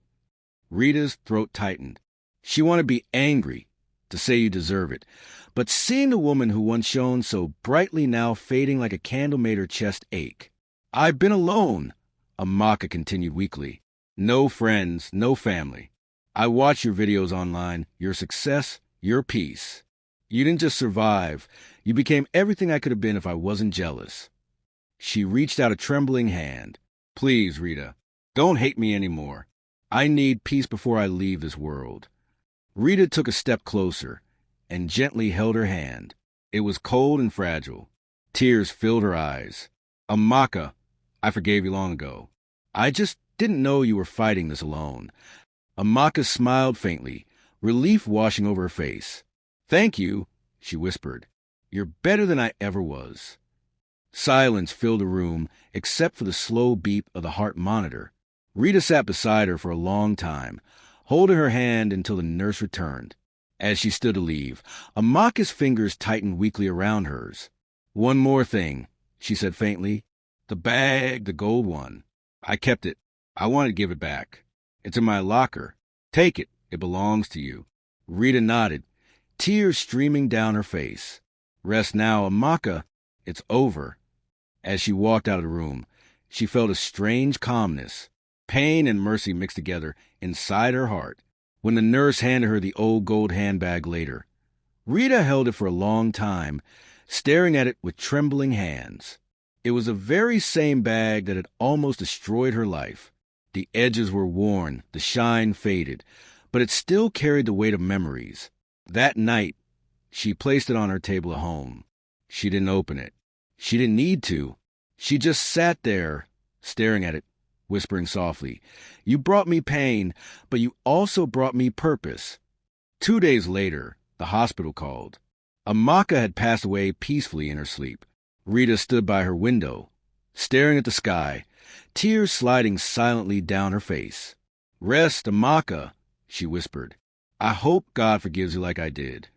Rita's throat tightened. She wanted to be angry, to say you deserve it. But seeing the woman who once shone so brightly now fading like a candle made her chest ache. "I've been alone," Amaka continued weakly. "No friends, no family. I watch your videos online, your success, your peace. You didn't just survive. You became everything I could have been if I wasn't jealous." She reached out a trembling hand. "Please, Rita, don't hate me anymore. I need peace before I leave this world." Rita took a step closer and gently held her hand. It was cold and fragile. Tears filled her eyes. "Amaka, I forgave you long ago. I just didn't know you were fighting this alone." Amaka smiled faintly, relief washing over her face. "Thank you," she whispered. "You're better than I ever was." Silence filled the room, except for the slow beep of the heart monitor. Rita sat beside her for a long time, holding her hand until the nurse returned. As she stood to leave, Amaka's fingers tightened weakly around hers. "One more thing," she said faintly. "The bag, the gold one. I kept it. I want to give it back. It's in my locker. Take it. It belongs to you." Rita nodded, tears streaming down her face. "Rest now, Amaka. It's over." As she walked out of the room, she felt a strange calmness. Pain and mercy mixed together inside her heart. When the nurse handed her the old gold handbag later, Rita held it for a long time, staring at it with trembling hands. It was the very same bag that had almost destroyed her life. The edges were worn, the shine faded, but it still carried the weight of memories. That night, she placed it on her table at home. She didn't open it. She didn't need to. She just sat there, staring at it, whispering softly, "You brought me pain, but you also brought me purpose." 2 days later, the hospital called. Amaka had passed away peacefully in her sleep. Rita stood by her window, staring at the sky, tears sliding silently down her face. "Rest, Amaka," she whispered. "I hope God forgives you like I did."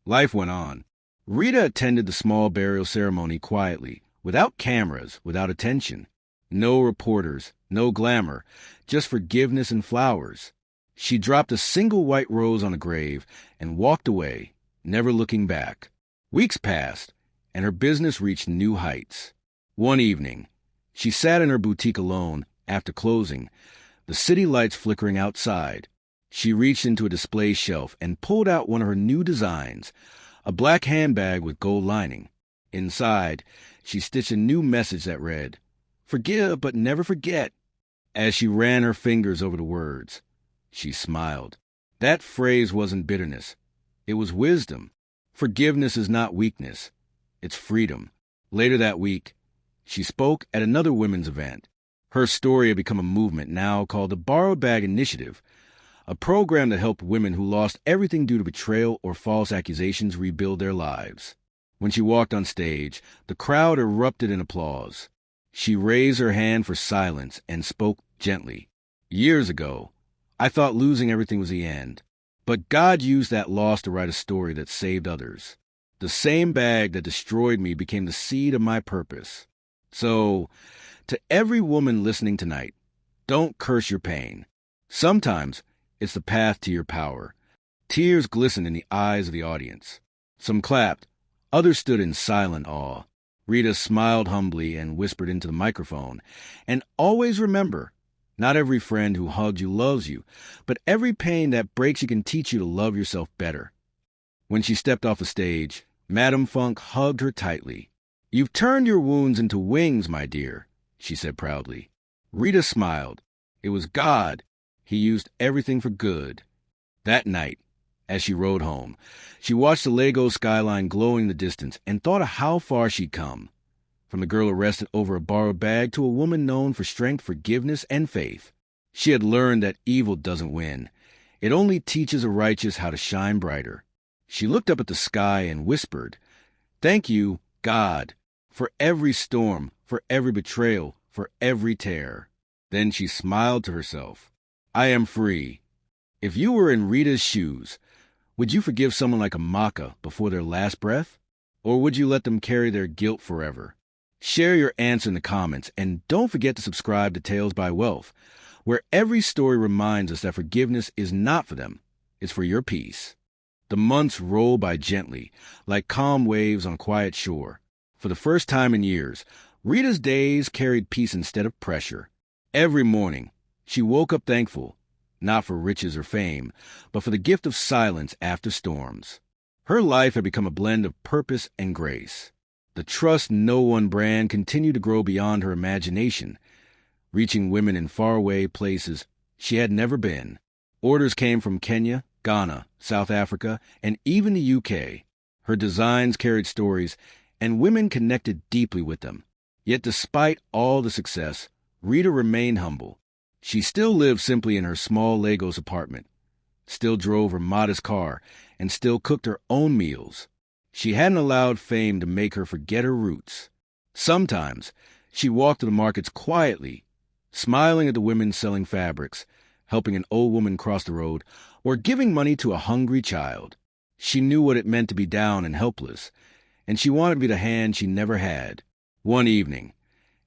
Life went on. Rita attended the small burial ceremony quietly, without cameras, without attention. No reporters, no glamour, just forgiveness and flowers. She dropped a single white rose on a grave and walked away, never looking back. Weeks passed, and her business reached new heights. One evening, she sat in her boutique alone after closing, the city lights flickering outside. She reached into a display shelf and pulled out one of her new designs, a black handbag with gold lining. Inside, she stitched a new message that read, "Forgive but never forget." As she ran her fingers over the words, she smiled. That phrase wasn't bitterness. It was wisdom. Forgiveness is not weakness. It's freedom. Later that week, she spoke at another women's event. Her story had become a movement now called the Borrowed Bag Initiative, a program that helped women who lost everything due to betrayal or false accusations rebuild their lives. When she walked on stage, the crowd erupted in applause. She raised her hand for silence and spoke gently. "Years ago, I thought losing everything was the end. But God used that loss to write a story that saved others. The same bag that destroyed me became the seed of my purpose." So, to every woman listening tonight, don't curse your pain. Sometimes it's the path to your power. Tears glistened in the eyes of the audience. Some clapped. Others stood in silent awe. Rita smiled humbly and whispered into the microphone. "And always remember, not every friend who hugged you loves you, but every pain that breaks you can teach you to love yourself better." When she stepped off the stage, Madame Funk hugged her tightly. "You've turned your wounds into wings, my dear," she said proudly. Rita smiled. It was God. He used everything for good. That night, as she rode home, she watched the Lego skyline glowing in the distance and thought of how far she'd come. From the girl arrested over a borrowed bag to a woman known for strength, forgiveness, and faith. She had learned that evil doesn't win. It only teaches a righteous how to shine brighter. She looked up at the sky and whispered, "Thank you, God, for every storm, for every betrayal, for every tear." Then she smiled to herself. "I am free." If you were in Rita's shoes, would you forgive someone like Amaka before their last breath? Or would you let them carry their guilt forever? Share your answer in the comments, and don't forget to subscribe to Tales by Wealth, where every story reminds us that forgiveness is not for them, it's for your peace. The months roll by gently, like calm waves on a quiet shore. For the first time in years, Rita's days carried peace instead of pressure. Every morning, she woke up thankful, not for riches or fame, but for the gift of silence after storms. Her life had become a blend of purpose and grace. The Trust No One brand continued to grow beyond her imagination, reaching women in faraway places she had never been. Orders came from Kenya, Ghana, South Africa, and even the UK. Her designs carried stories, and women connected deeply with them. Yet despite all the success, Rita remained humble. She still lived simply in her small Lagos apartment, still drove her modest car, and still cooked her own meals. She hadn't allowed fame to make her forget her roots. Sometimes she walked to the markets quietly, smiling at the women selling fabrics, helping an old woman cross the road, or giving money to a hungry child. She knew what it meant to be down and helpless, and she wanted to be the hand she never had. One evening,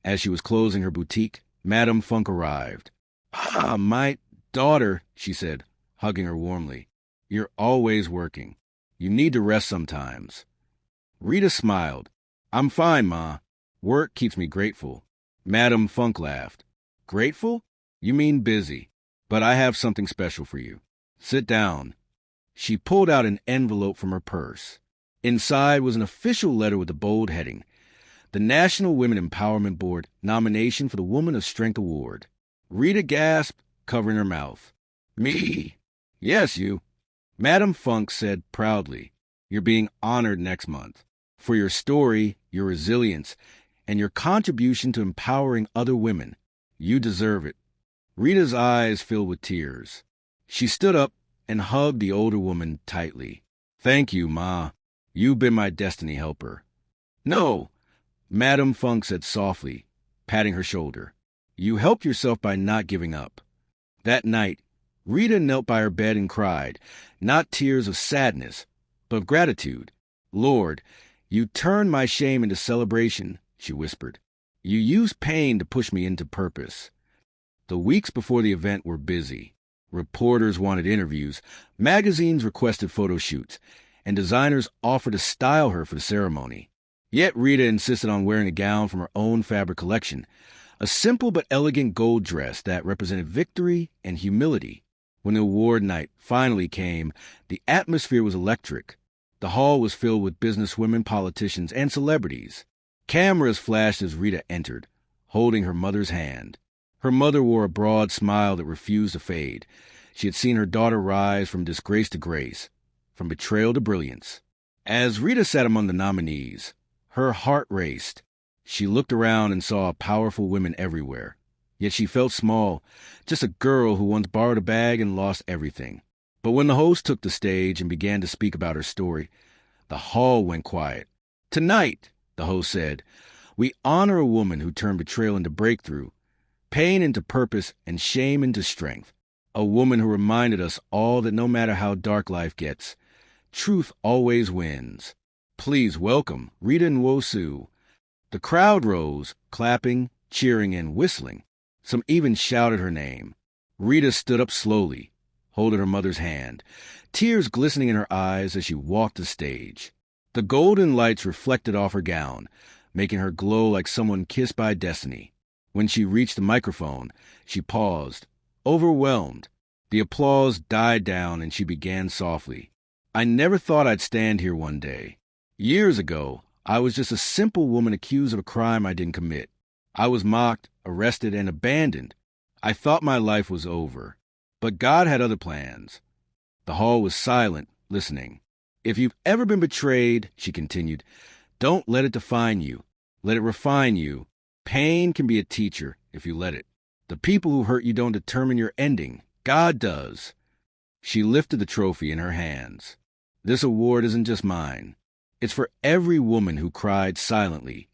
as she was closing her boutique, Madame Funk arrived. "Ah, my daughter," she said, hugging her warmly. "You're always working. You need to rest sometimes." Rita smiled. "I'm fine, Ma. Work keeps me grateful." Madame Funk laughed. "Grateful? You mean busy. But I have something special for you. Sit down." She pulled out an envelope from her purse. Inside was an official letter with a bold heading: the National Women Empowerment Board nomination for the Woman of Strength Award. Rita gasped, covering her mouth. "Me?" "Yes, you." Madame Funk said proudly, "You're being honored next month for your story, your resilience, and your contribution to empowering other women. You deserve it." Rita's eyes filled with tears. She stood up and hugged the older woman tightly. "Thank you, Ma. You've been my destiny helper." "No," Madame Funk said softly, patting her shoulder. "You helped yourself by not giving up." That night, Rita knelt by her bed and cried, not tears of sadness, but of gratitude. "Lord, you turned my shame into celebration," she whispered. "You used pain to push me into purpose." The weeks before the event were busy. Reporters wanted interviews, magazines requested photo shoots, and designers offered to style her for the ceremony. Yet Rita insisted on wearing a gown from her own fabric collection, a simple but elegant gold dress that represented victory and humility. When the award night finally came, the atmosphere was electric. The hall was filled with businesswomen, politicians, and celebrities. Cameras flashed as Rita entered, holding her mother's hand. Her mother wore a broad smile that refused to fade. She had seen her daughter rise from disgrace to grace, from betrayal to brilliance. As Rita sat among the nominees, her heart raced. She looked around and saw powerful women everywhere. Yet she felt small, just a girl who once borrowed a bag and lost everything. But when the host took the stage and began to speak about her story, the hall went quiet. "Tonight," the host said, "we honor a woman who turned betrayal into breakthrough, pain into purpose, and shame into strength. A woman who reminded us all that no matter how dark life gets, truth always wins. Please welcome Rita Nwosu." The crowd rose, clapping, cheering, and whistling. Some even shouted her name. Rita stood up slowly, holding her mother's hand, tears glistening in her eyes as she walked the stage. The golden lights reflected off her gown, making her glow like someone kissed by destiny. When she reached the microphone, she paused, overwhelmed. The applause died down and she began softly. "I never thought I'd stand here one day. Years ago, I was just a simple woman accused of a crime I didn't commit. I was mocked, arrested, and abandoned. I thought my life was over. But God had other plans." The hall was silent, listening. "If you've ever been betrayed," she continued, "don't let it define you. Let it refine you. Pain can be a teacher if you let it. The people who hurt you don't determine your ending. God does." She lifted the trophy in her hands. "This award isn't just mine. It's for every woman who cried silently,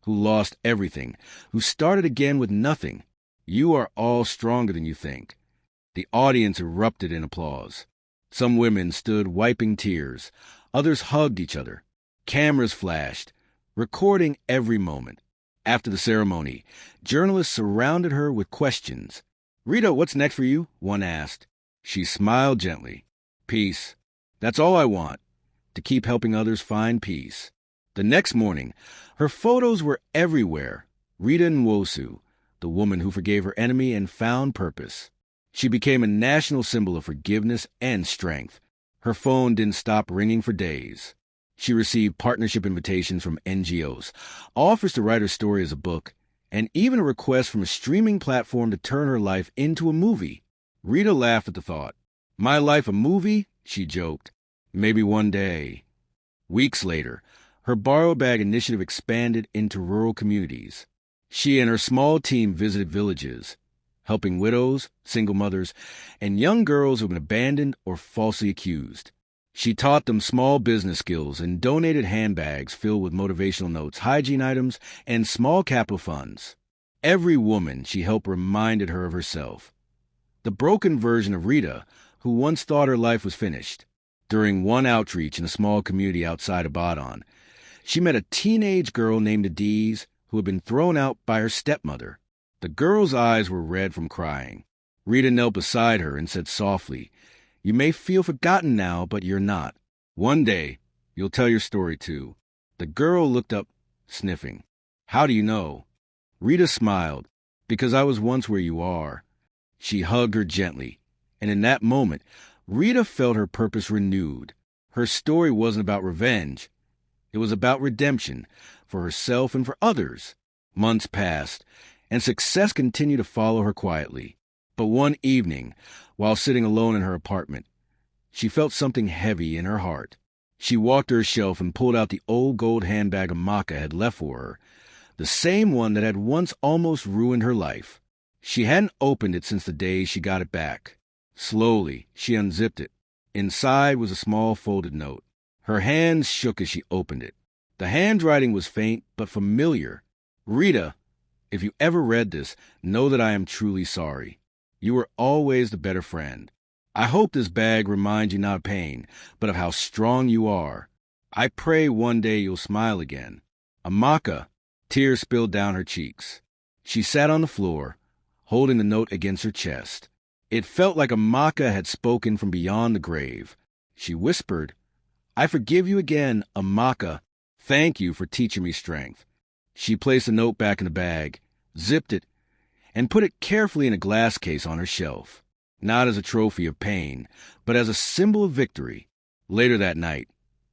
who lost everything, who started again with nothing. You are all stronger than you think." The audience erupted in applause. Some women stood wiping tears. Others hugged each other. Cameras flashed, recording every moment. After the ceremony, journalists surrounded her with questions. "Rita, what's next for you?" one asked. She smiled gently. "Peace. That's all I want, to keep helping others find peace." The next morning, her photos were everywhere. Rita Nwosu, the woman who forgave her enemy and found purpose. She became a national symbol of forgiveness and strength. Her phone didn't stop ringing for days. She received partnership invitations from NGOs, offers to write her story as a book, and even a request from a streaming platform to turn her life into a movie. Rita laughed at the thought. "My life a movie?" she joked. "Maybe one day." Weeks later, her Borrow a Bag initiative expanded into rural communities. She and her small team visited villages, helping widows, single mothers, and young girls who have been abandoned or falsely accused. She taught them small business skills and donated handbags filled with motivational notes, hygiene items, and small capital funds. Every woman she helped reminded her of herself, the broken version of Rita who once thought her life was finished. During one outreach in a small community outside of Ibadan, she met a teenage girl named Adiz who had been thrown out by her stepmother. The girl's eyes were red from crying. Rita knelt beside her and said softly, "You may feel forgotten now, but you're not. One day, you'll tell your story too." The girl looked up, sniffing. "How do you know?" Rita smiled. "Because I was once where you are." She hugged her gently, and in that moment, Rita felt her purpose renewed. Her story wasn't about revenge. It was about redemption, for herself and for others. Months passed, and success continued to follow her quietly. But one evening, while sitting alone in her apartment, she felt something heavy in her heart. She walked to her shelf and pulled out the old gold handbag Amaka had left for her, the same one that had once almost ruined her life. She hadn't opened it since the day she got it back. Slowly, she unzipped it. Inside was a small folded note. Her hands shook as she opened it. The handwriting was faint but familiar. "Rita, if you ever read this, know that I am truly sorry. You were always the better friend. I hope this bag reminds you not of pain, but of how strong you are. I pray one day you'll smile again." Amaka, tears spilled down her cheeks. She sat on the floor, holding the note against her chest. It felt like Amaka had spoken from beyond the grave. She whispered, I forgive you again, Amaka. Thank you for teaching me strength. She placed the note back in the bag, zipped it, and put it carefully in a glass case on her shelf, not as a trophy of pain, but as a symbol of victory. Later that night,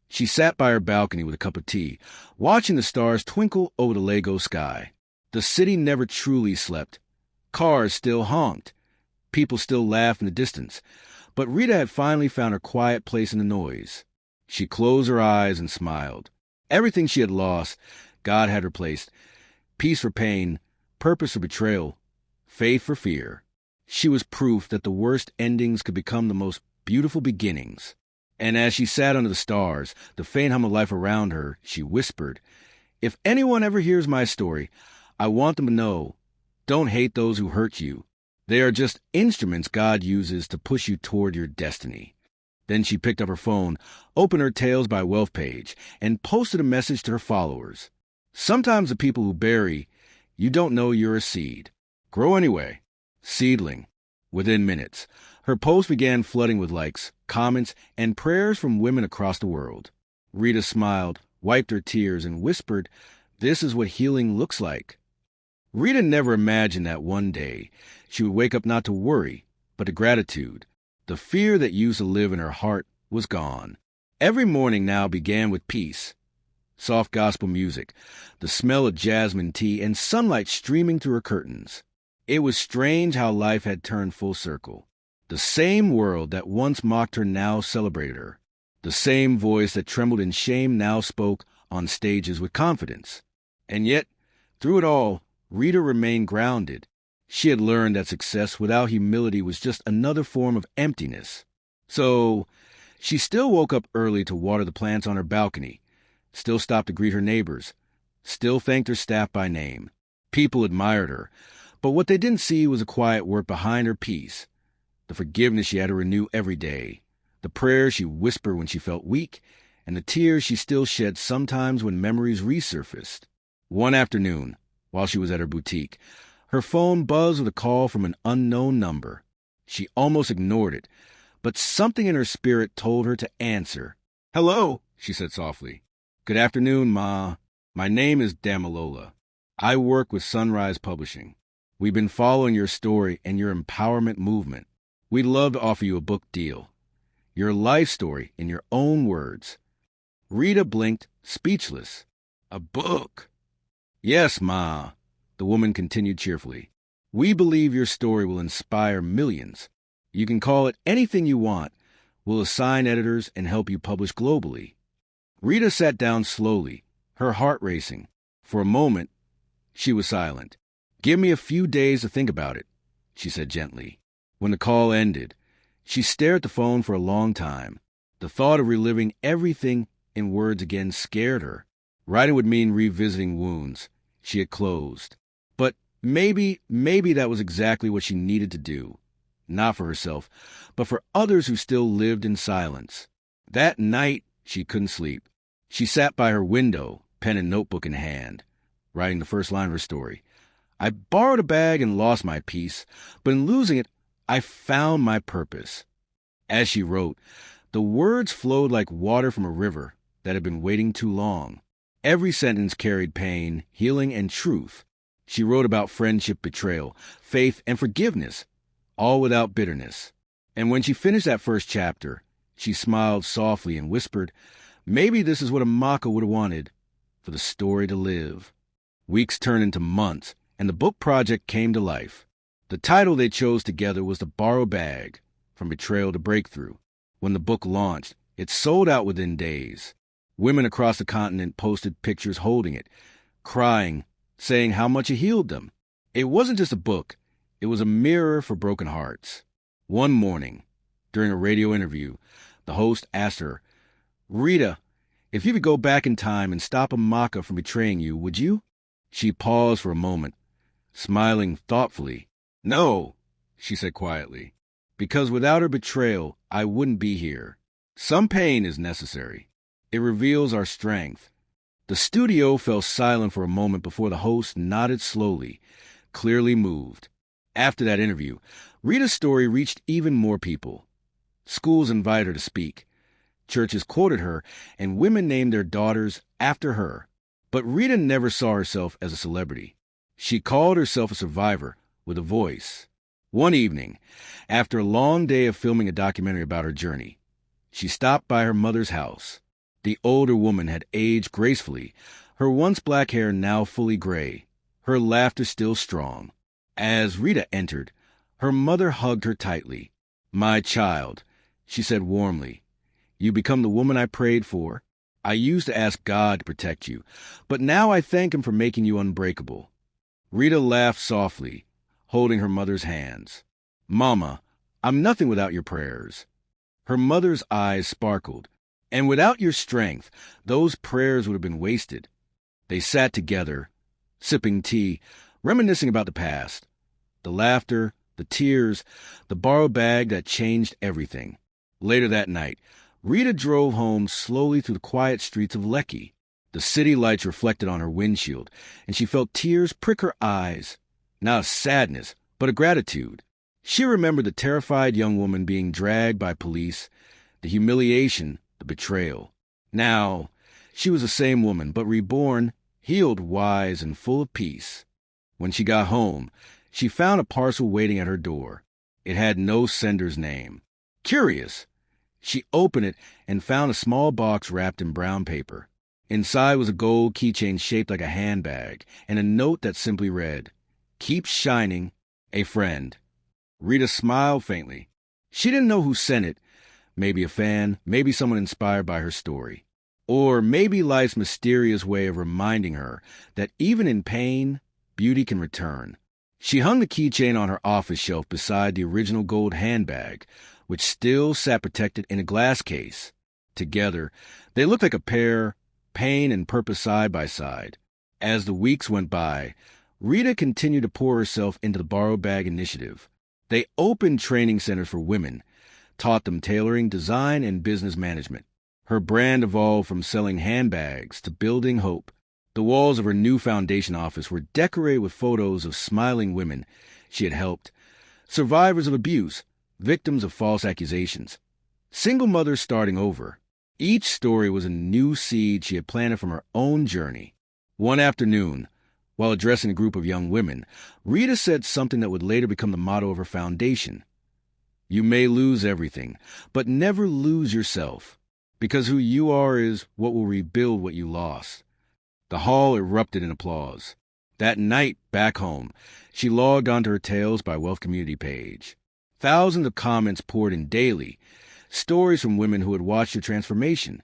she sat by her balcony with a cup of tea, watching the stars twinkle over the Lagos sky. The city never truly slept. Cars still honked. People still laughed in the distance. But Rita had finally found her quiet place in the noise. She closed her eyes and smiled. Everything she had lost, God had replaced. Peace for pain, purpose for betrayal, faith for fear. She was proof that the worst endings could become the most beautiful beginnings. And as she sat under the stars, the faint hum of life around her, she whispered, "If anyone ever hears my story, I want them to know, don't hate those who hurt you. They are just instruments God uses to push you toward your destiny." Then she picked up her phone, opened her Tales by Wealth page, and posted a message to her followers. Sometimes the people who bury, you don't know you're a seed. Grow anyway. Seedling. Within minutes, her post began flooding with likes, comments, and prayers from women across the world. Rita smiled, wiped her tears, and whispered, "This is what healing looks like." Rita never imagined that one day she would wake up not to worry, but to gratitude. The fear that used to live in her heart was gone. Every morning now began with peace. Soft gospel music, the smell of jasmine tea, and sunlight streaming through her curtains. It was strange how life had turned full circle. The same world that once mocked her now celebrated her. The same voice that trembled in shame now spoke on stages with confidence. And yet, through it all, Rita remained grounded. She had learned that success without humility was just another form of emptiness. So, she still woke up early to water the plants on her balcony, still stopped to greet her neighbors, still thanked her staff by name. People admired her, but what they didn't see was a quiet work behind her peace, the forgiveness she had to renew every day, the prayers she whispered when she felt weak, and the tears she still shed sometimes when memories resurfaced. One afternoon, while she was at her boutique, her phone buzzed with a call from an unknown number. She almost ignored it, but something in her spirit told her to answer. "Hello," she said softly. "Good afternoon, Ma. My name is Damilola. I work with Sunrise Publishing. We've been following your story and your empowerment movement. We'd love to offer you a book deal. Your life story in your own words." Rita blinked, speechless. "A book?" "Yes, Ma," the woman continued cheerfully. "We believe your story will inspire millions. You can call it anything you want. We'll assign editors and help you publish globally." Rita sat down slowly, her heart racing. For a moment, she was silent. "Give me a few days to think about it," she said gently. When the call ended, she stared at the phone for a long time. The thought of reliving everything in words again scared her. Writing would mean revisiting wounds she had closed. But maybe that was exactly what she needed to do. Not for herself, but for others who still lived in silence. That night, she couldn't sleep. She sat by her window, pen and notebook in hand, writing the first line of her story. "I borrowed a bag and lost my peace, but in losing it, I found my purpose." As she wrote, the words flowed like water from a river that had been waiting too long. Every sentence carried pain, healing, and truth. She wrote about friendship, betrayal, faith, and forgiveness, all without bitterness. And when she finished that first chapter, she smiled softly and whispered, "Maybe this is what Amaka would have wanted, for the story to live." Weeks turned into months, and the book project came to life. The title they chose together was The Borrowed Bag, From Betrayal to Breakthrough. When the book launched, it sold out within days. Women across the continent posted pictures holding it, crying, saying how much it healed them. It wasn't just a book, it was a mirror for broken hearts. One morning, during a radio interview, the host asked her, "Rita, if you could go back in time and stop Amaka from betraying you, would you?" She paused for a moment, smiling thoughtfully. "No," she said quietly, "because without her betrayal, I wouldn't be here. Some pain is necessary. It reveals our strength." The studio fell silent for a moment before the host nodded slowly, clearly moved. After that interview, Rita's story reached even more people. Schools invited her to speak. Churches quoted her, and women named their daughters after her. But Rita never saw herself as a celebrity. She called herself a survivor with a voice. One evening, after a long day of filming a documentary about her journey, she stopped by her mother's house. The older woman had aged gracefully, her once black hair now fully gray, her laughter still strong. As Rita entered, her mother hugged her tightly. "My child," she said warmly, "you become the woman I prayed for. I used to ask God to protect you, but now I thank him for making you unbreakable." Rita laughed softly, holding her mother's hands. "Mama, I'm nothing without your prayers." Her mother's eyes sparkled. "And without your strength, those prayers would have been wasted." They sat together, sipping tea, reminiscing about the past. The laughter, the tears, the borrowed bag that changed everything. Later that night, Rita drove home slowly through the quiet streets of Lekki. The city lights reflected on her windshield, and she felt tears prick her eyes. Not of sadness, but of gratitude. She remembered the terrified young woman being dragged by police, the humiliation, the betrayal. Now, she was the same woman, but reborn, healed, wise, and full of peace. When she got home, she found a parcel waiting at her door. It had no sender's name. Curious, she opened it and found a small box wrapped in brown paper. Inside was a gold keychain shaped like a handbag and a note that simply read, "Keep shining, a friend." Rita smiled faintly. She didn't know who sent it. Maybe a fan, maybe someone inspired by her story. Or maybe life's mysterious way of reminding her that even in pain, beauty can return. She hung the keychain on her office shelf beside the original gold handbag, which still sat protected in a glass case. Together, they looked like a pair, pain and purpose side by side. As the weeks went by, Rita continued to pour herself into the Borrow Bag initiative. They opened training centers for women, taught them tailoring, design, and business management. Her brand evolved from selling handbags to building hope. The walls of her new foundation office were decorated with photos of smiling women she had helped, survivors of abuse, victims of false accusations, single mothers starting over. Each story was a new seed she had planted from her own journey. One afternoon, while addressing a group of young women, Rita said something that would later become the motto of her foundation. "You may lose everything, but never lose yourself, because who you are is what will rebuild what you lost." The hall erupted in applause. That night, back home, she logged onto her Tales by Wealth community page. Thousands of comments poured in daily, stories from women who had watched her transformation,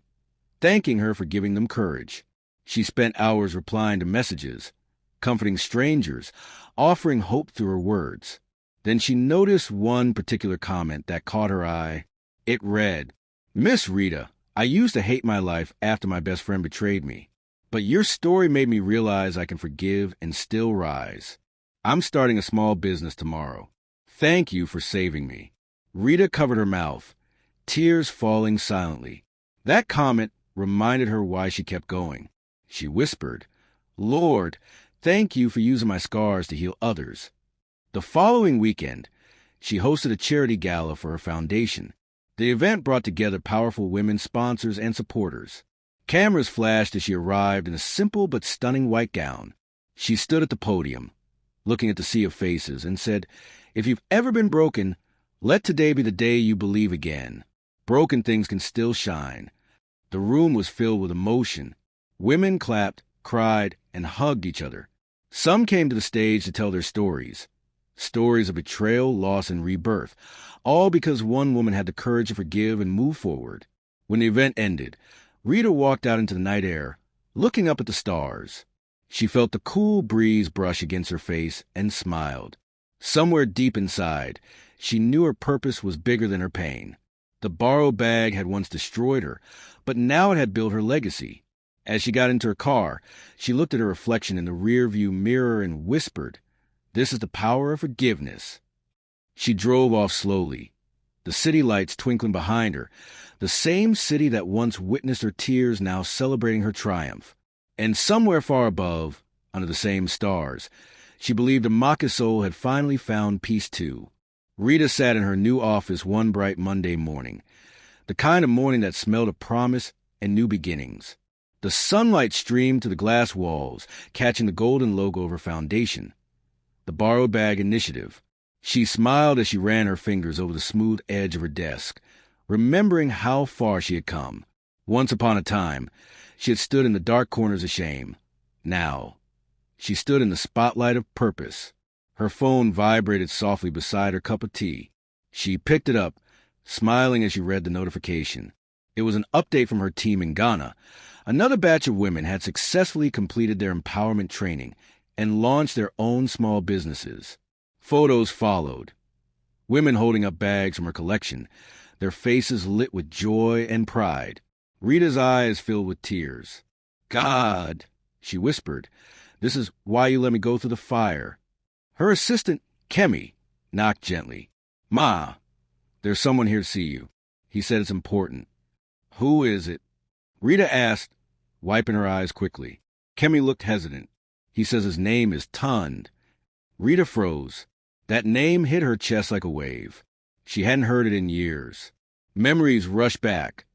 thanking her for giving them courage. She spent hours replying to messages, comforting strangers, offering hope through her words. Then she noticed one particular comment that caught her eye. It read, "Miss Rita, I used to hate my life after my best friend betrayed me. But your story made me realize I can forgive and still rise. I'm starting a small business tomorrow. Thank you for saving me." Rita covered her mouth, tears falling silently. That comment reminded her why she kept going. She whispered, "Lord, thank you for using my scars to heal others." The following weekend, she hosted a charity gala for her foundation. The event brought together powerful women sponsors and supporters. Cameras flashed as she arrived in a simple but stunning white gown. She stood at the podium, looking at the sea of faces, and said, "If you've ever been broken, let today be the day you believe again. Broken things can still shine." The room was filled with emotion. Women clapped, cried, and hugged each other. Some came to the stage to tell their stories. Stories of betrayal, loss, and rebirth, all because one woman had the courage to forgive and move forward. When the event ended, Rita walked out into the night air, looking up at the stars. She felt the cool breeze brush against her face and smiled. Somewhere deep inside, she knew her purpose was bigger than her pain. The borrowed bag had once destroyed her, but now it had built her legacy. As she got into her car, she looked at her reflection in the rearview mirror and whispered, "This is the power of forgiveness." She drove off slowly, the city lights twinkling behind her, the same city that once witnessed her tears now celebrating her triumph. And somewhere far above, under the same stars, she believed Amaka's soul had finally found peace too. Rita sat in her new office one bright Monday morning. the kind of morning that smelled of promise and new beginnings. The sunlight streamed to the glass walls, catching the golden logo of her foundation, the Borrowed Bag Initiative. She smiled as she ran her fingers over the smooth edge of her desk, remembering how far she had come. Once upon a time, she had stood in the dark corners of shame. Now, she stood in the spotlight of purpose. Her phone vibrated softly beside her cup of tea. She picked it up, smiling as she read the notification. It was an update from her team in Ghana. Another batch of women had successfully completed their empowerment training and launched their own small businesses. Photos followed. Women holding up bags from her collection, their faces lit with joy and pride. Rita's eyes filled with tears. "God," she whispered, "this is why you let me go through the fire." Her assistant, Kemi, knocked gently. "Ma, there's someone here to see you." He said it's important. "Who is it?" Rita asked, wiping her eyes quickly. Kemi looked hesitant. "He says his name is Tund." Rita froze. That name hit her chest like a wave. She hadn't heard it in years. Memories rushed back.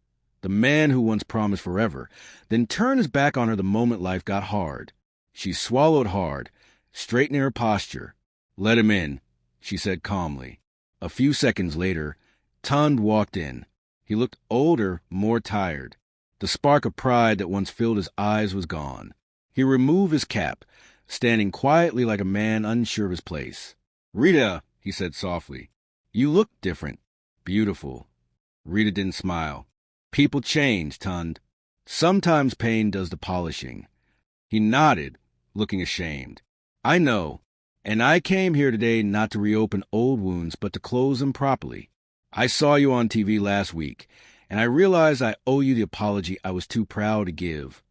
The man who once promised forever, then turned his back on her the moment life got hard. She swallowed hard, straightening her posture. "Let him in," she said calmly. A few seconds later, Tund walked in. He looked older, more tired. The spark of pride that once filled his eyes was gone. He removed his cap, standing quietly like a man unsure of his place. "Rita," he said softly, "you look different. Beautiful." Rita didn't smile. "People change, Tund. Sometimes pain does the polishing." He nodded, looking ashamed. "I know, and I came here today not to reopen old wounds, but to close them properly. I saw you on TV last week, and I realized I owe you the apology I was too proud to give."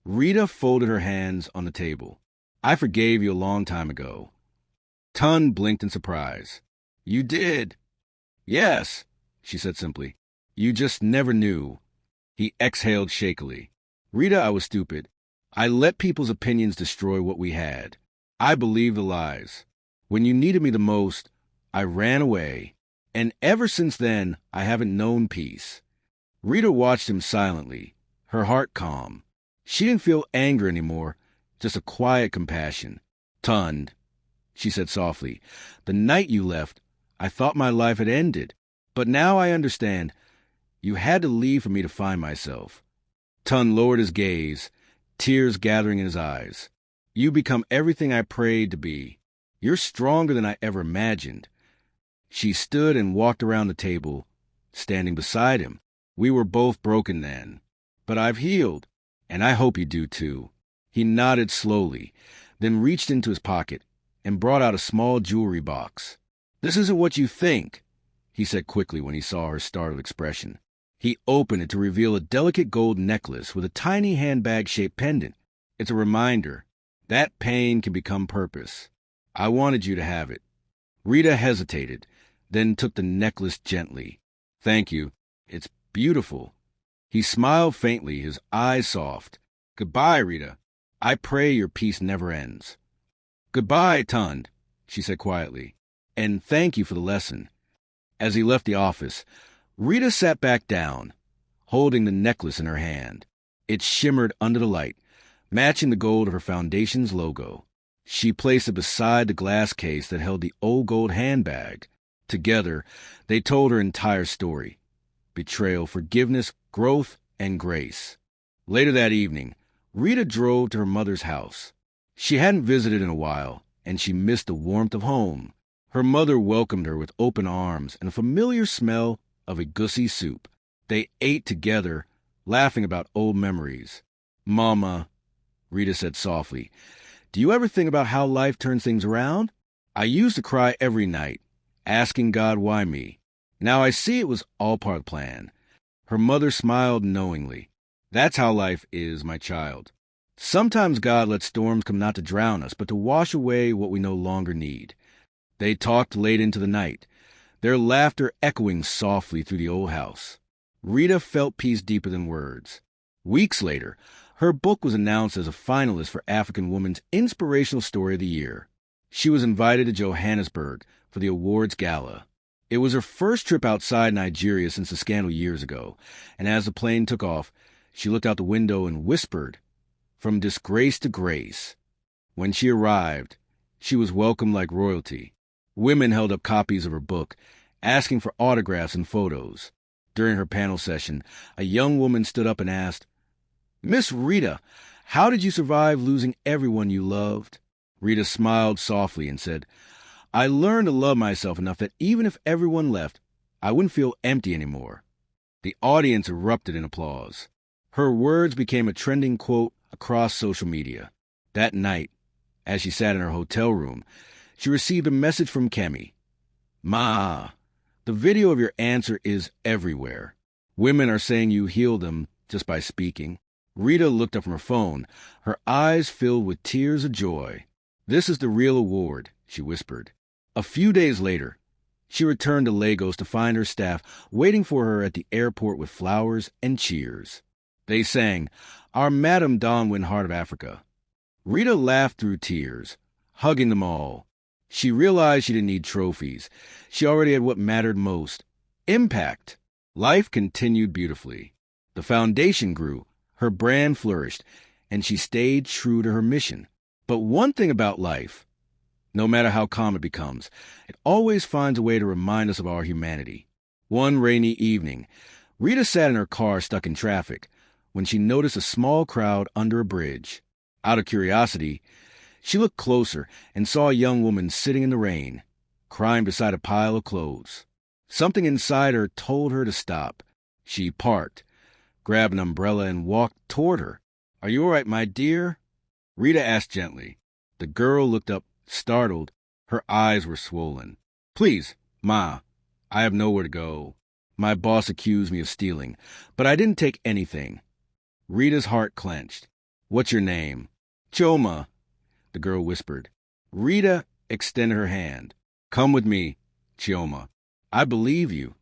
Rita folded her hands on the table. "I forgave you a long time ago." Tund blinked in surprise. "You did?" "Yes," she said simply. "You just never knew." He exhaled shakily. "Rita, I was stupid. I let people's opinions destroy what we had. I believed the lies. When you needed me the most, I ran away. And ever since then, I haven't known peace." Rita watched him silently, her heart calm. She didn't feel anger anymore, just a quiet compassion. "Tund," she said softly, "the night you left, I thought my life had ended. But now I understand. You had to leave for me to find myself." Tund lowered his gaze, tears gathering in his eyes. "You become everything I prayed to be. You're stronger than I ever imagined." She stood and walked around the table, standing beside him. "We were both broken then. But I've healed, and I hope you do too." He nodded slowly, then reached into his pocket and brought out a small jewelry box. "This isn't what you think," he said quickly when he saw her startled expression. He opened it to reveal a delicate gold necklace with a tiny handbag-shaped pendant. "It's a reminder. That pain can become purpose. I wanted you to have it." Rita hesitated, then took the necklace gently. "Thank you. It's beautiful." He smiled faintly, his eyes soft. "Goodbye, Rita. I pray your peace never ends." "Goodbye, Tund," she said quietly. "And thank you for the lesson." As he left the office, Rita sat back down, holding the necklace in her hand. It shimmered under the light, matching the gold of her foundation's logo. She placed it beside the glass case that held the old gold handbag. Together, they told her entire story: betrayal, forgiveness, growth, and grace. Later that evening, Rita drove to her mother's house. She hadn't visited in a while, and she missed the warmth of home. Her mother welcomed her with open arms and a familiar smell of egusi soup. They ate together, laughing about old memories. "Mama," Rita said softly, "do you ever think about how life turns things around? I used to cry every night, asking God why me. Now I see it was all part of the plan." Her mother smiled knowingly. "That's how life is, my child. Sometimes God lets storms come not to drown us, but to wash away what we no longer need." They talked late into the night, their laughter echoing softly through the old house. Rita felt peace deeper than words. Weeks later, her book was announced as a finalist for African Woman's Inspirational Story of the Year. She was invited to Johannesburg for the awards gala. It was her first trip outside Nigeria since the scandal years ago, and as the plane took off, she looked out the window and whispered, "From disgrace to grace." When she arrived, she was welcomed like royalty. Women held up copies of her book, asking for autographs and photos. During her panel session, a young woman stood up and asked, "Miss Rita, how did you survive losing everyone you loved?" Rita smiled softly and said, "I learned to love myself enough that even if everyone left, I wouldn't feel empty anymore." The audience erupted in applause. Her words became a trending quote across social media. That night, as she sat in her hotel room, she received a message from Kemi. "Ma, the video of your answer is everywhere. Women are saying you healed them just by speaking." Rita looked up from her phone, her eyes filled with tears of joy. "This is the real award," she whispered. A few days later, she returned to Lagos to find her staff waiting for her at the airport with flowers and cheers. They sang, "Our Madam Donwin Heart of Africa." Rita laughed through tears, hugging them all. She realized she didn't need trophies. She already had what mattered most: impact. Life continued beautifully. The foundation grew, her brand flourished, and she stayed true to her mission. But one thing about life, no matter how calm it becomes, it always finds a way to remind us of our humanity. One rainy evening, Rita sat in her car stuck in traffic when she noticed a small crowd under a bridge. Out of curiosity, she looked closer and saw a young woman sitting in the rain, crying beside a pile of clothes. Something inside her told her to stop. She parked, grabbed an umbrella, and walked toward her. "Are you all right, my dear?" Rita asked gently. The girl looked up, startled. Her eyes were swollen. "Please, Ma, I have nowhere to go. My boss accused me of stealing, but I didn't take anything." Rita's heart clenched. "What's your name?" "Choma," the girl whispered. Rita extended her hand. "Come with me, Chioma. I believe you."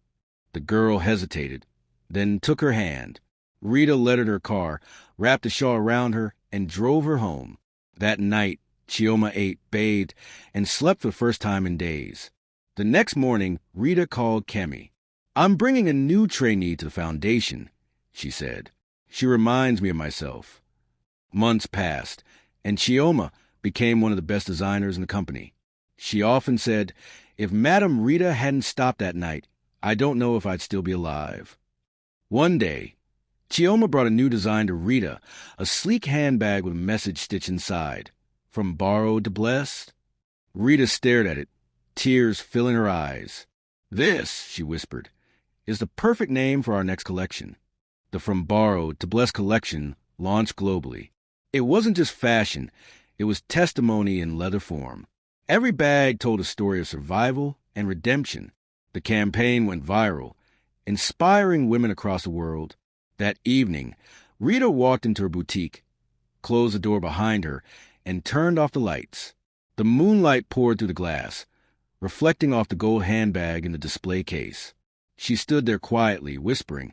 The girl hesitated, then took her hand. Rita led her to her car, wrapped a shawl around her, and drove her home. That night, Chioma ate, bathed, and slept for the first time in days. The next morning, Rita called Kemi. "I'm bringing a new trainee to the foundation," she said. "She reminds me of myself." Months passed, and Chioma became one of the best designers in the company. She often said, "If Madame Rita hadn't stopped that night, I don't know if I'd still be alive." One day, Chioma brought a new design to Rita, a sleek handbag with a message stitched inside. "From borrowed to blessed?" Rita stared at it, tears filling her eyes. "This," she whispered, "is the perfect name for our next collection." The From Borrowed to Blessed collection launched globally. It wasn't just fashion, it was testimony in leather form. Every bag told a story of survival and redemption. The campaign went viral, inspiring women across the world. That evening, Rita walked into her boutique, closed the door behind her, and turned off the lights. The moonlight poured through the glass, reflecting off the gold handbag in the display case. She stood there quietly, whispering,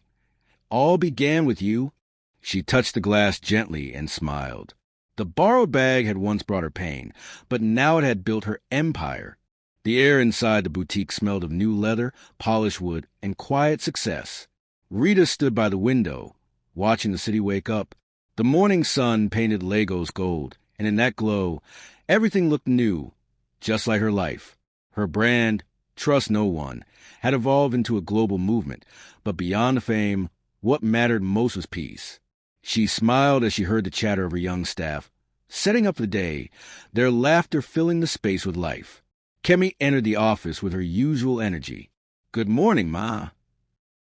"All began with you." She touched the glass gently and smiled. The borrowed bag had once brought her pain, but now it had built her empire. The air inside the boutique smelled of new leather, polished wood, and quiet success. Rita stood by the window, watching the city wake up. The morning sun painted Lagos gold, and in that glow, everything looked new, just like her life. Her brand, Trust No One, had evolved into a global movement, but beyond the fame, what mattered most was peace. She smiled as she heard the chatter of her young staff, setting up the day, their laughter filling the space with life. Kemi entered the office with her usual energy. "Good morning, Ma."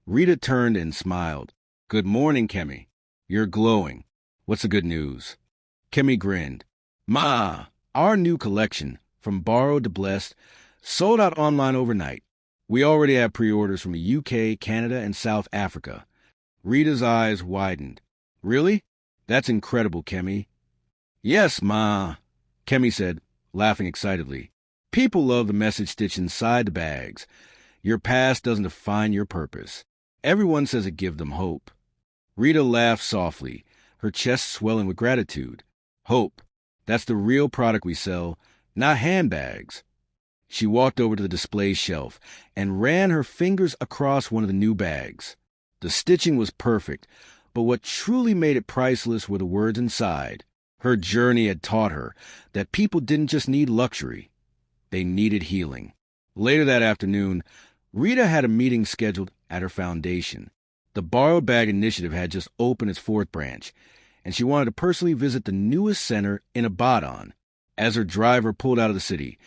Rita turned and smiled. "Good morning, Kemi. You're glowing. What's the good news?" Kemi grinned. "Ma, our new collection, From Borrowed to Blessed, sold out online overnight. We already have pre-orders from the UK, Canada, and South Africa." Rita's eyes widened. "Really? That's incredible, Kemi." "Yes, Ma," Kemi said, laughing excitedly. "People love the message stitched inside the bags. Your past doesn't define your purpose. Everyone says it gives them hope." Rita laughed softly, her chest swelling with gratitude. "Hope. That's the real product we sell, not handbags." She walked over to the display shelf and ran her fingers across one of the new bags. The stitching was perfect, but what truly made it priceless were the words inside. Her journey had taught her that people didn't just need luxury. They needed healing. Later that afternoon, Rita had a meeting scheduled at her foundation. The Borrowed Bag Initiative had just opened its fourth branch, and she wanted to personally visit the newest center in Ibadan. As her driver pulled out of the city,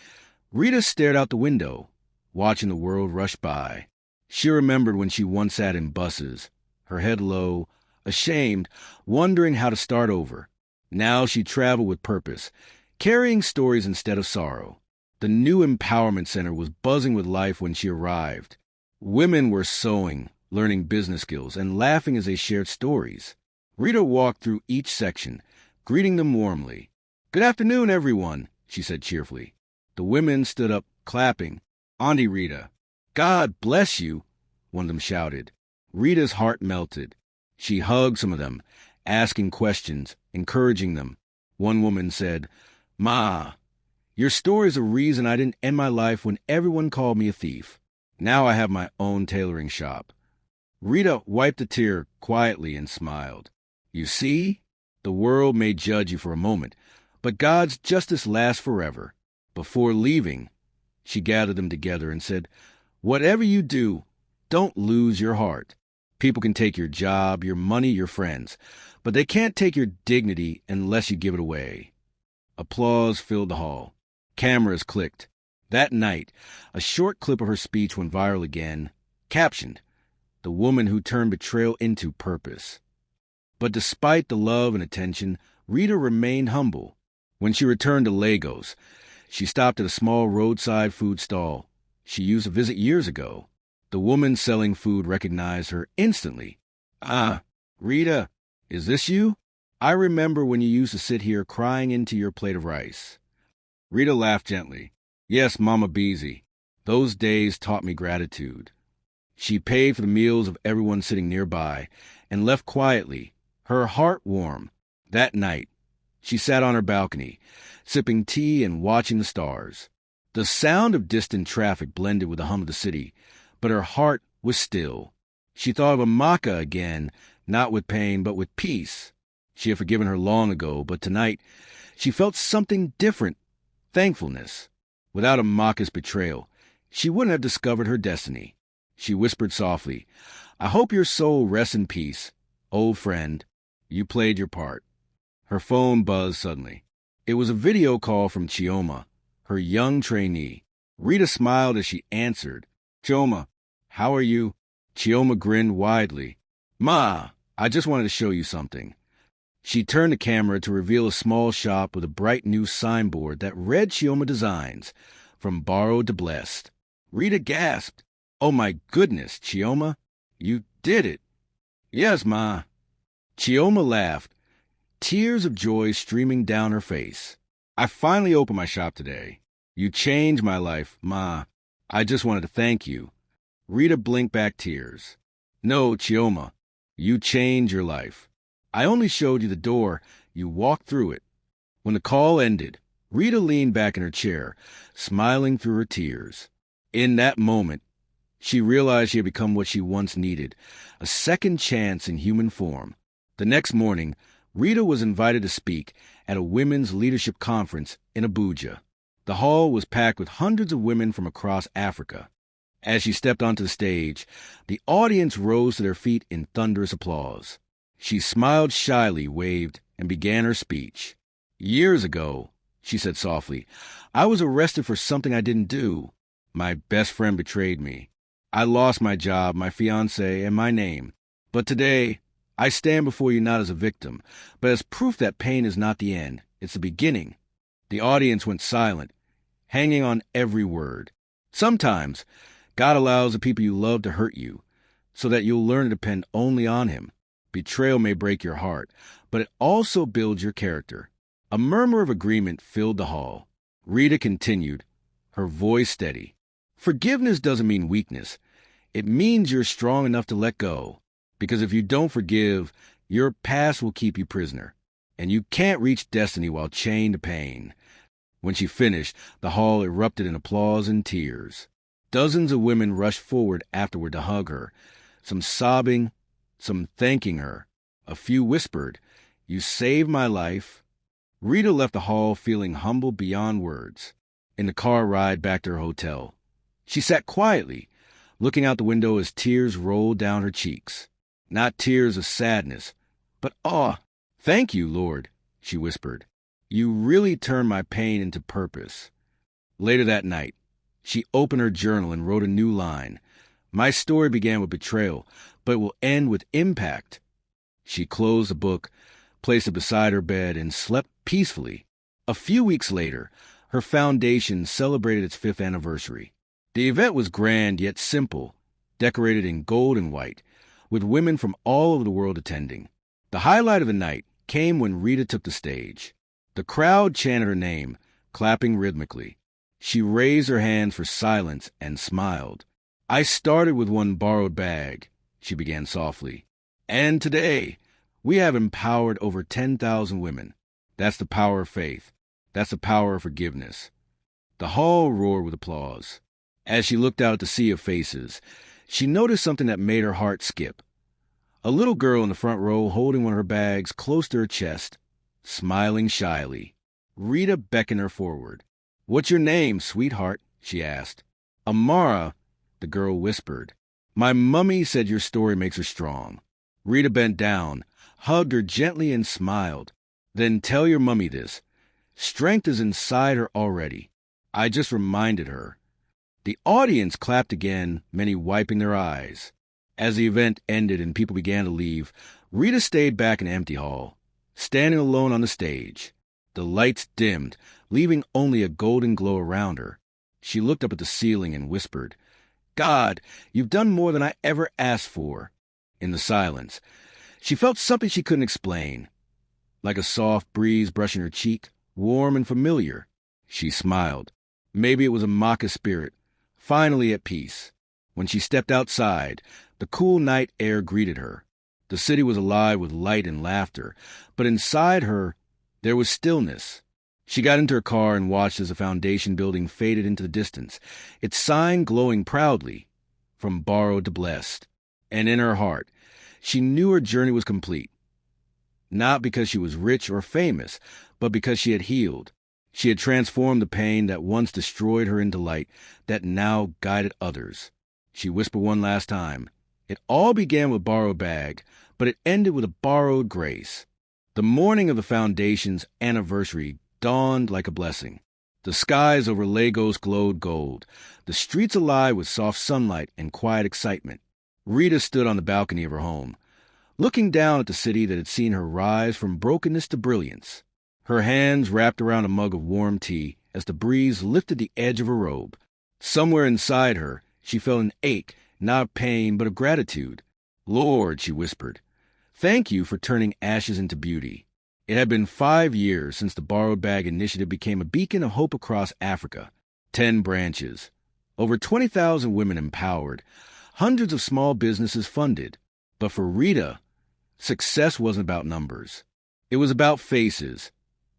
Rita stared out the window, watching the world rush by. She remembered when she once sat in buses, her head low, ashamed, wondering how to start over. Now she traveled with purpose, carrying stories instead of sorrow. The new empowerment center was buzzing with life when she arrived. Women were sewing, learning business skills, and laughing as they shared stories. Rita walked through each section, greeting them warmly. "Good afternoon, everyone," she said cheerfully. The women stood up, clapping. "Auntie Rita." "God bless you," one of them shouted. Rita's heart melted. She hugged some of them, asking questions, encouraging them. One woman said, "Ma, your story is the reason I didn't end my life when everyone called me a thief. Now I have my own tailoring shop." Rita wiped a tear quietly and smiled. "You see? The world may judge you for a moment, but God's justice lasts forever." Before leaving, she gathered them together and said, "Whatever you do, don't lose your heart. People can take your job, your money, your friends, but they can't take your dignity unless you give it away." Applause filled the hall. Cameras clicked. That night, a short clip of her speech went viral again, captioned, "The woman who turned betrayal into purpose." But despite the love and attention, Rita remained humble. When she returned to Lagos, she stopped at a small roadside food stall she used to visit years ago. The woman selling food recognized her instantly. "Ah, Rita, is this you? I remember when you used to sit here crying into your plate of rice." Rita laughed gently. "Yes, Mama Beezy. Those days taught me gratitude." She paid for the meals of everyone sitting nearby and left quietly, her heart warm. That night, she sat on her balcony, sipping tea and watching the stars. The sound of distant traffic blended with the hum of the city, but her heart was still. She thought of Amaka again, not with pain, but with peace. She had forgiven her long ago, but tonight she felt something different, thankfulness. Without Amaka's betrayal, she wouldn't have discovered her destiny. She whispered softly, "I hope your soul rests in peace. Old friend, you played your part." Her phone buzzed suddenly. It was a video call from Chioma, her young trainee. Rita smiled as she answered. "Chioma, how are you?" Chioma grinned widely. "Ma, I just wanted to show you something." She turned the camera to reveal a small shop with a bright new signboard that read Chioma Designs, from borrowed to blessed. Rita gasped. "Oh my goodness, Chioma, you did it." "Yes, Ma." Chioma laughed, tears of joy streaming down her face. "I finally opened my shop today. You changed my life, Ma. I just wanted to thank you." Rita blinked back tears. "No, Chioma, you changed your life. I only showed you the door. You walked through it." When the call ended, Rita leaned back in her chair, smiling through her tears. In that moment, she realized she had become what she once needed, a second chance in human form. The next morning, Rita was invited to speak at a women's leadership conference in Abuja. The hall was packed with hundreds of women from across Africa. As she stepped onto the stage, the audience rose to their feet in thunderous applause. She smiled shyly, waved, and began her speech. "Years ago," she said softly, "I was arrested for something I didn't do. My best friend betrayed me. I lost my job, my fiancé, and my name. But today, I stand before you not as a victim, but as proof that pain is not the end. It's the beginning." The audience went silent, hanging on every word. Sometimes, God allows the people you love to hurt you, so that you'll learn to depend only on Him. Betrayal may break your heart, but it also builds your character. A murmur of agreement filled the hall. Rita continued, her voice steady. "Forgiveness doesn't mean weakness. It means you're strong enough to let go. Because if you don't forgive, your past will keep you prisoner. And you can't reach destiny while chained to pain." When she finished, the hall erupted in applause and tears. Dozens of women rushed forward afterward to hug her, some sobbing, some thanking her. A few whispered, "You saved my life." Rita left the hall feeling humbled beyond words. In the car ride back to her hotel, she sat quietly, looking out the window as tears rolled down her cheeks. Not tears of sadness, but awe. "Thank you, Lord," she whispered. "You really turned my pain into purpose." Later that night, she opened her journal and wrote a new line. "My story began with betrayal, but will end with impact." She closed the book, placed it beside her bed, and slept peacefully. A few weeks later, her foundation celebrated its 5th anniversary. The event was grand yet simple, decorated in gold and white, with women from all over the world attending. The highlight of the night came when Rita took the stage. The crowd chanted her name, clapping rhythmically. She raised her hands for silence and smiled. "I started with one borrowed bag," she began softly. "And today, we have empowered over 10,000 women. That's the power of faith. That's the power of forgiveness." The hall roared with applause. As she looked out at the sea of faces, she noticed something that made her heart skip. A little girl in the front row holding one of her bags close to her chest, smiling shyly. Rita beckoned her forward. "What's your name, sweetheart?" she asked. "Amara," the girl whispered. "My mummy said your story makes her strong." Rita bent down, hugged her gently, and smiled. "Then tell your mummy this. Strength is inside her already. I just reminded her." The audience clapped again, many wiping their eyes. As the event ended and people began to leave, Rita stayed back in the empty hall, standing alone on the stage. The lights dimmed, leaving only a golden glow around her. She looked up at the ceiling and whispered, "God, you've done more than I ever asked for." In the silence, she felt something she couldn't explain, like a soft breeze brushing her cheek, warm and familiar. She smiled. Maybe it was a Maka spirit, finally at peace. When she stepped outside, the cool night air greeted her. The city was alive with light and laughter, but inside her, there was stillness. She got into her car and watched as the foundation building faded into the distance, its sign glowing proudly, "From borrowed to blessed." And in her heart, she knew her journey was complete. Not because she was rich or famous, but because she had healed. She had transformed the pain that once destroyed her into light that now guided others. She whispered one last time. It all began with a borrowed bag, but it ended with a borrowed grace. The morning of the Foundation's anniversary dawned like a blessing. The skies over Lagos glowed gold, the streets alive with soft sunlight and quiet excitement. Rita stood on the balcony of her home, looking down at the city that had seen her rise from brokenness to brilliance. Her hands wrapped around a mug of warm tea as the breeze lifted the edge of her robe. Somewhere inside her, she felt an ache, not of pain, but of gratitude. "Lord," she whispered, "thank you for turning ashes into beauty." It had been 5 years since the Borrowed Bag Initiative became a beacon of hope across Africa. 10 branches, over 20,000 women empowered, hundreds of small businesses funded. But for Rita, success wasn't about numbers. It was about faces.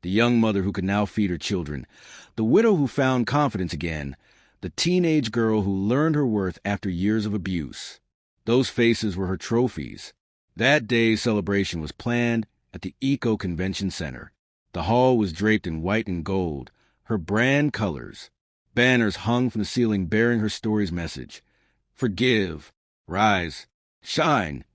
The young mother who could now feed her children, the widow who found confidence again, the teenage girl who learned her worth after years of abuse. Those faces were her trophies. That day's celebration was planned at the Eco Convention Center. The hall was draped in white and gold, her brand colors. Banners hung from the ceiling bearing her story's message. Forgive, rise, shine.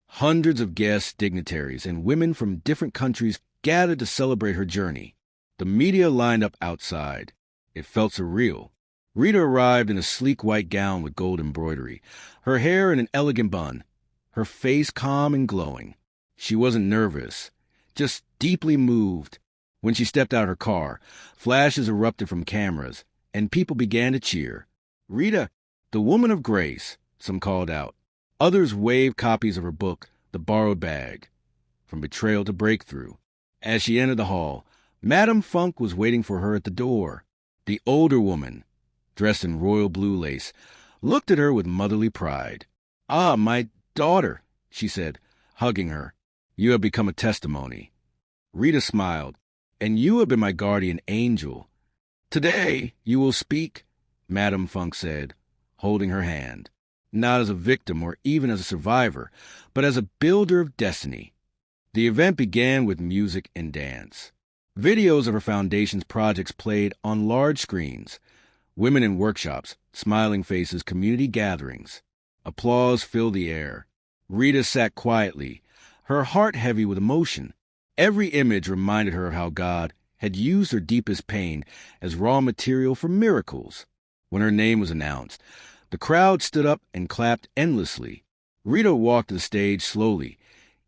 Hundreds of guests, dignitaries, and women from different countries gathered to celebrate her journey. The media lined up outside. It felt surreal. Rita arrived in a sleek white gown with gold embroidery, her hair in an elegant bun, her face calm and glowing. She wasn't nervous, just deeply moved. When she stepped out of her car, flashes erupted from cameras, and people began to cheer. "Rita, the woman of grace," some called out. Others waved copies of her book, The Borrowed Bag, From Betrayal to Breakthrough. As she entered the hall, Madame Funk was waiting for her at the door. The older woman, dressed in royal blue lace, looked at her with motherly pride. "Ah, my daughter," she said, hugging her. "You have become a testimony." Rita smiled. "And you have been my guardian angel." Today you will speak, Madame Funk said, holding her hand, not as a victim or even as a survivor, but as a builder of destiny. The event began with music and dance. Videos of her foundation's projects played on large screens. Women in workshops, smiling faces, community gatherings. Applause filled the air. Rita sat quietly, her heart heavy with emotion. Every image reminded her of how God had used her deepest pain as raw material for miracles. When her name was announced, the crowd stood up and clapped endlessly. Rita walked to the stage slowly,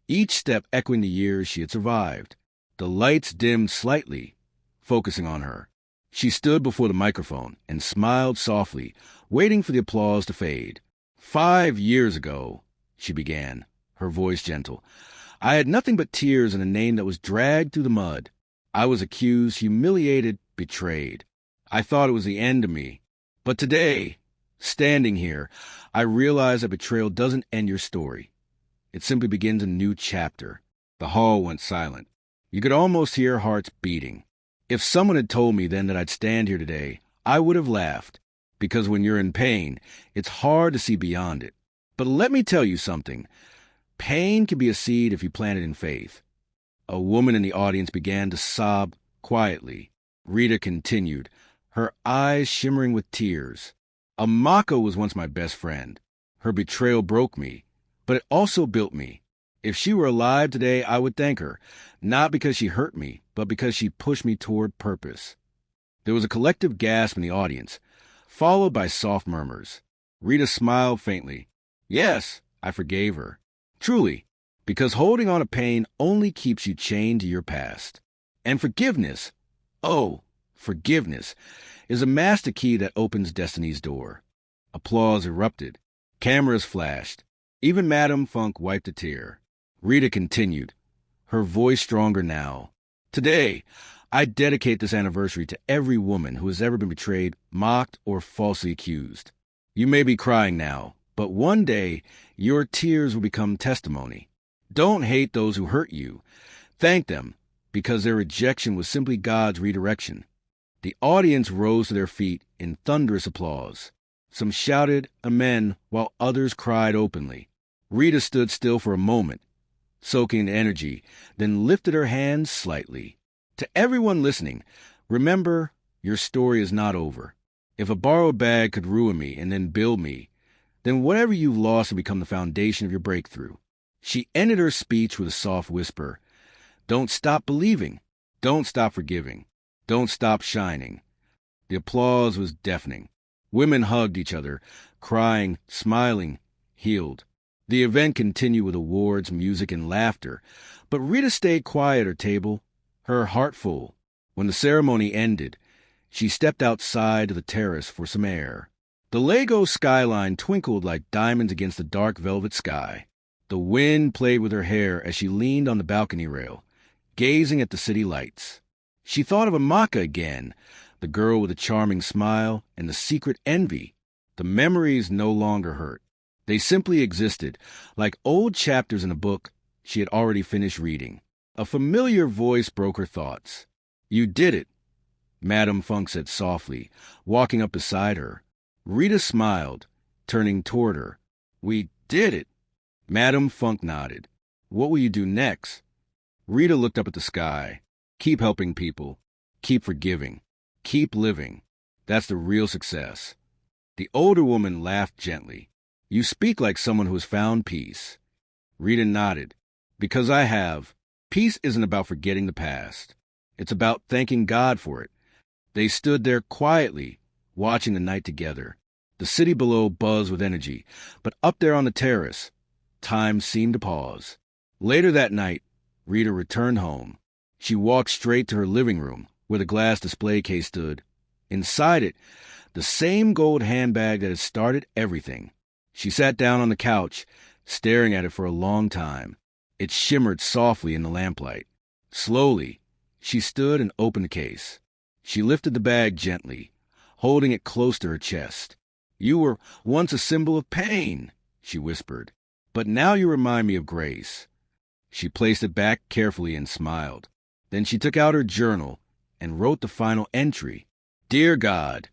each step echoing the years she had survived. The lights dimmed slightly, focusing on her. She stood before the microphone and smiled softly, waiting for the applause to fade. 5 years ago, she began, her voice gentle, I had nothing but tears and a name that was dragged through the mud. I was accused, humiliated, betrayed. I thought it was the end of me. But today, standing here, I realize that betrayal doesn't end your story. It simply begins a new chapter. The hall went silent. You could almost hear hearts beating. If someone had told me then that I'd stand here today, I would have laughed, because when you're in pain, it's hard to see beyond it. But let me tell you something. Pain can be a seed if you plant it in faith. A woman in the audience began to sob quietly. Rita continued, her eyes shimmering with tears. Amaka was once my best friend. Her betrayal broke me, but it also built me. If she were alive today, I would thank her, not because she hurt me, but because she pushed me toward purpose. There was a collective gasp in the audience, followed by soft murmurs. Rita smiled faintly. Yes, I forgave her. Truly, because holding on to pain only keeps you chained to your past. And forgiveness, oh, forgiveness, is a master key that opens destiny's door. Applause erupted. Cameras flashed. Even Madame Funk wiped a tear. Rita continued, her voice stronger now. Today, I dedicate this anniversary to every woman who has ever been betrayed, mocked, or falsely accused. You may be crying now, but one day, your tears will become testimony. Don't hate those who hurt you. Thank them, because their rejection was simply God's redirection. The audience rose to their feet in thunderous applause. Some shouted amen, while others cried openly. Rita stood still for a moment, soaking in energy, then lifted her hands slightly. To everyone listening, remember, your story is not over. If a borrowed bag could ruin me and then build me, then whatever you've lost will become the foundation of your breakthrough. She ended her speech with a soft whisper. Don't stop believing. Don't stop forgiving. Don't stop shining. The applause was deafening. Women hugged each other, crying, smiling, healed. The event continued with awards, music, and laughter, but Rita stayed quiet at her table, her heart full. When the ceremony ended, she stepped outside to the terrace for some air. The Lagos skyline twinkled like diamonds against the dark velvet sky. The wind played with her hair as she leaned on the balcony rail, gazing at the city lights. She thought of Amaka again, the girl with the charming smile and the secret envy. The memories no longer hurt. They simply existed, like old chapters in a book she had already finished reading. A familiar voice broke her thoughts. You did it, Madame Funk said softly, walking up beside her. Rita smiled, turning toward her. We did it. Madame Funk nodded. What will you do next? Rita looked up at the sky. Keep helping people. Keep forgiving. Keep living. That's the real success. The older woman laughed gently. You speak like someone who has found peace. Rita nodded. Because I have. Peace isn't about forgetting the past. It's about thanking God for it. They stood there quietly, watching the night together. The city below buzzed with energy, but up there on the terrace, time seemed to pause. Later that night, Rita returned home. She walked straight to her living room, where the glass display case stood. Inside it, the same gold handbag that had started everything. She sat down on the couch, staring at it for a long time. It shimmered softly in the lamplight. Slowly, she stood and opened the case. She lifted the bag gently, holding it close to her chest. You were once a symbol of pain, she whispered, but now you remind me of grace. She placed it back carefully and smiled. Then she took out her journal and wrote the final entry. Dear God,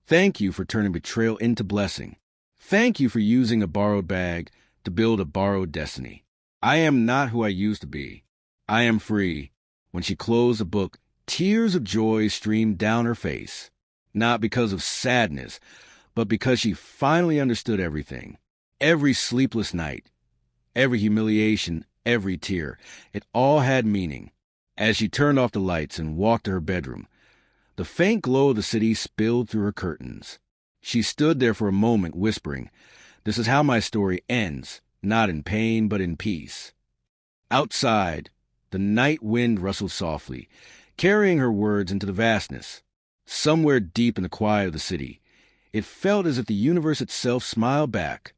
thank you for turning betrayal into blessing. Thank you for using a borrowed bag to build a borrowed destiny. I am not who I used to be. I am free. When she closed the book, tears of joy streamed down her face, not because of sadness, but because she finally understood everything. Every sleepless night, every humiliation, every tear, it all had meaning. As she turned off the lights and walked to her bedroom, the faint glow of the city spilled through her curtains. She stood there for a moment, whispering, "This is how my story ends, not in pain, but in peace." Outside, the night wind rustled softly, carrying her words into the vastness. Somewhere deep in the quiet of the city, it felt as if the universe itself smiled back.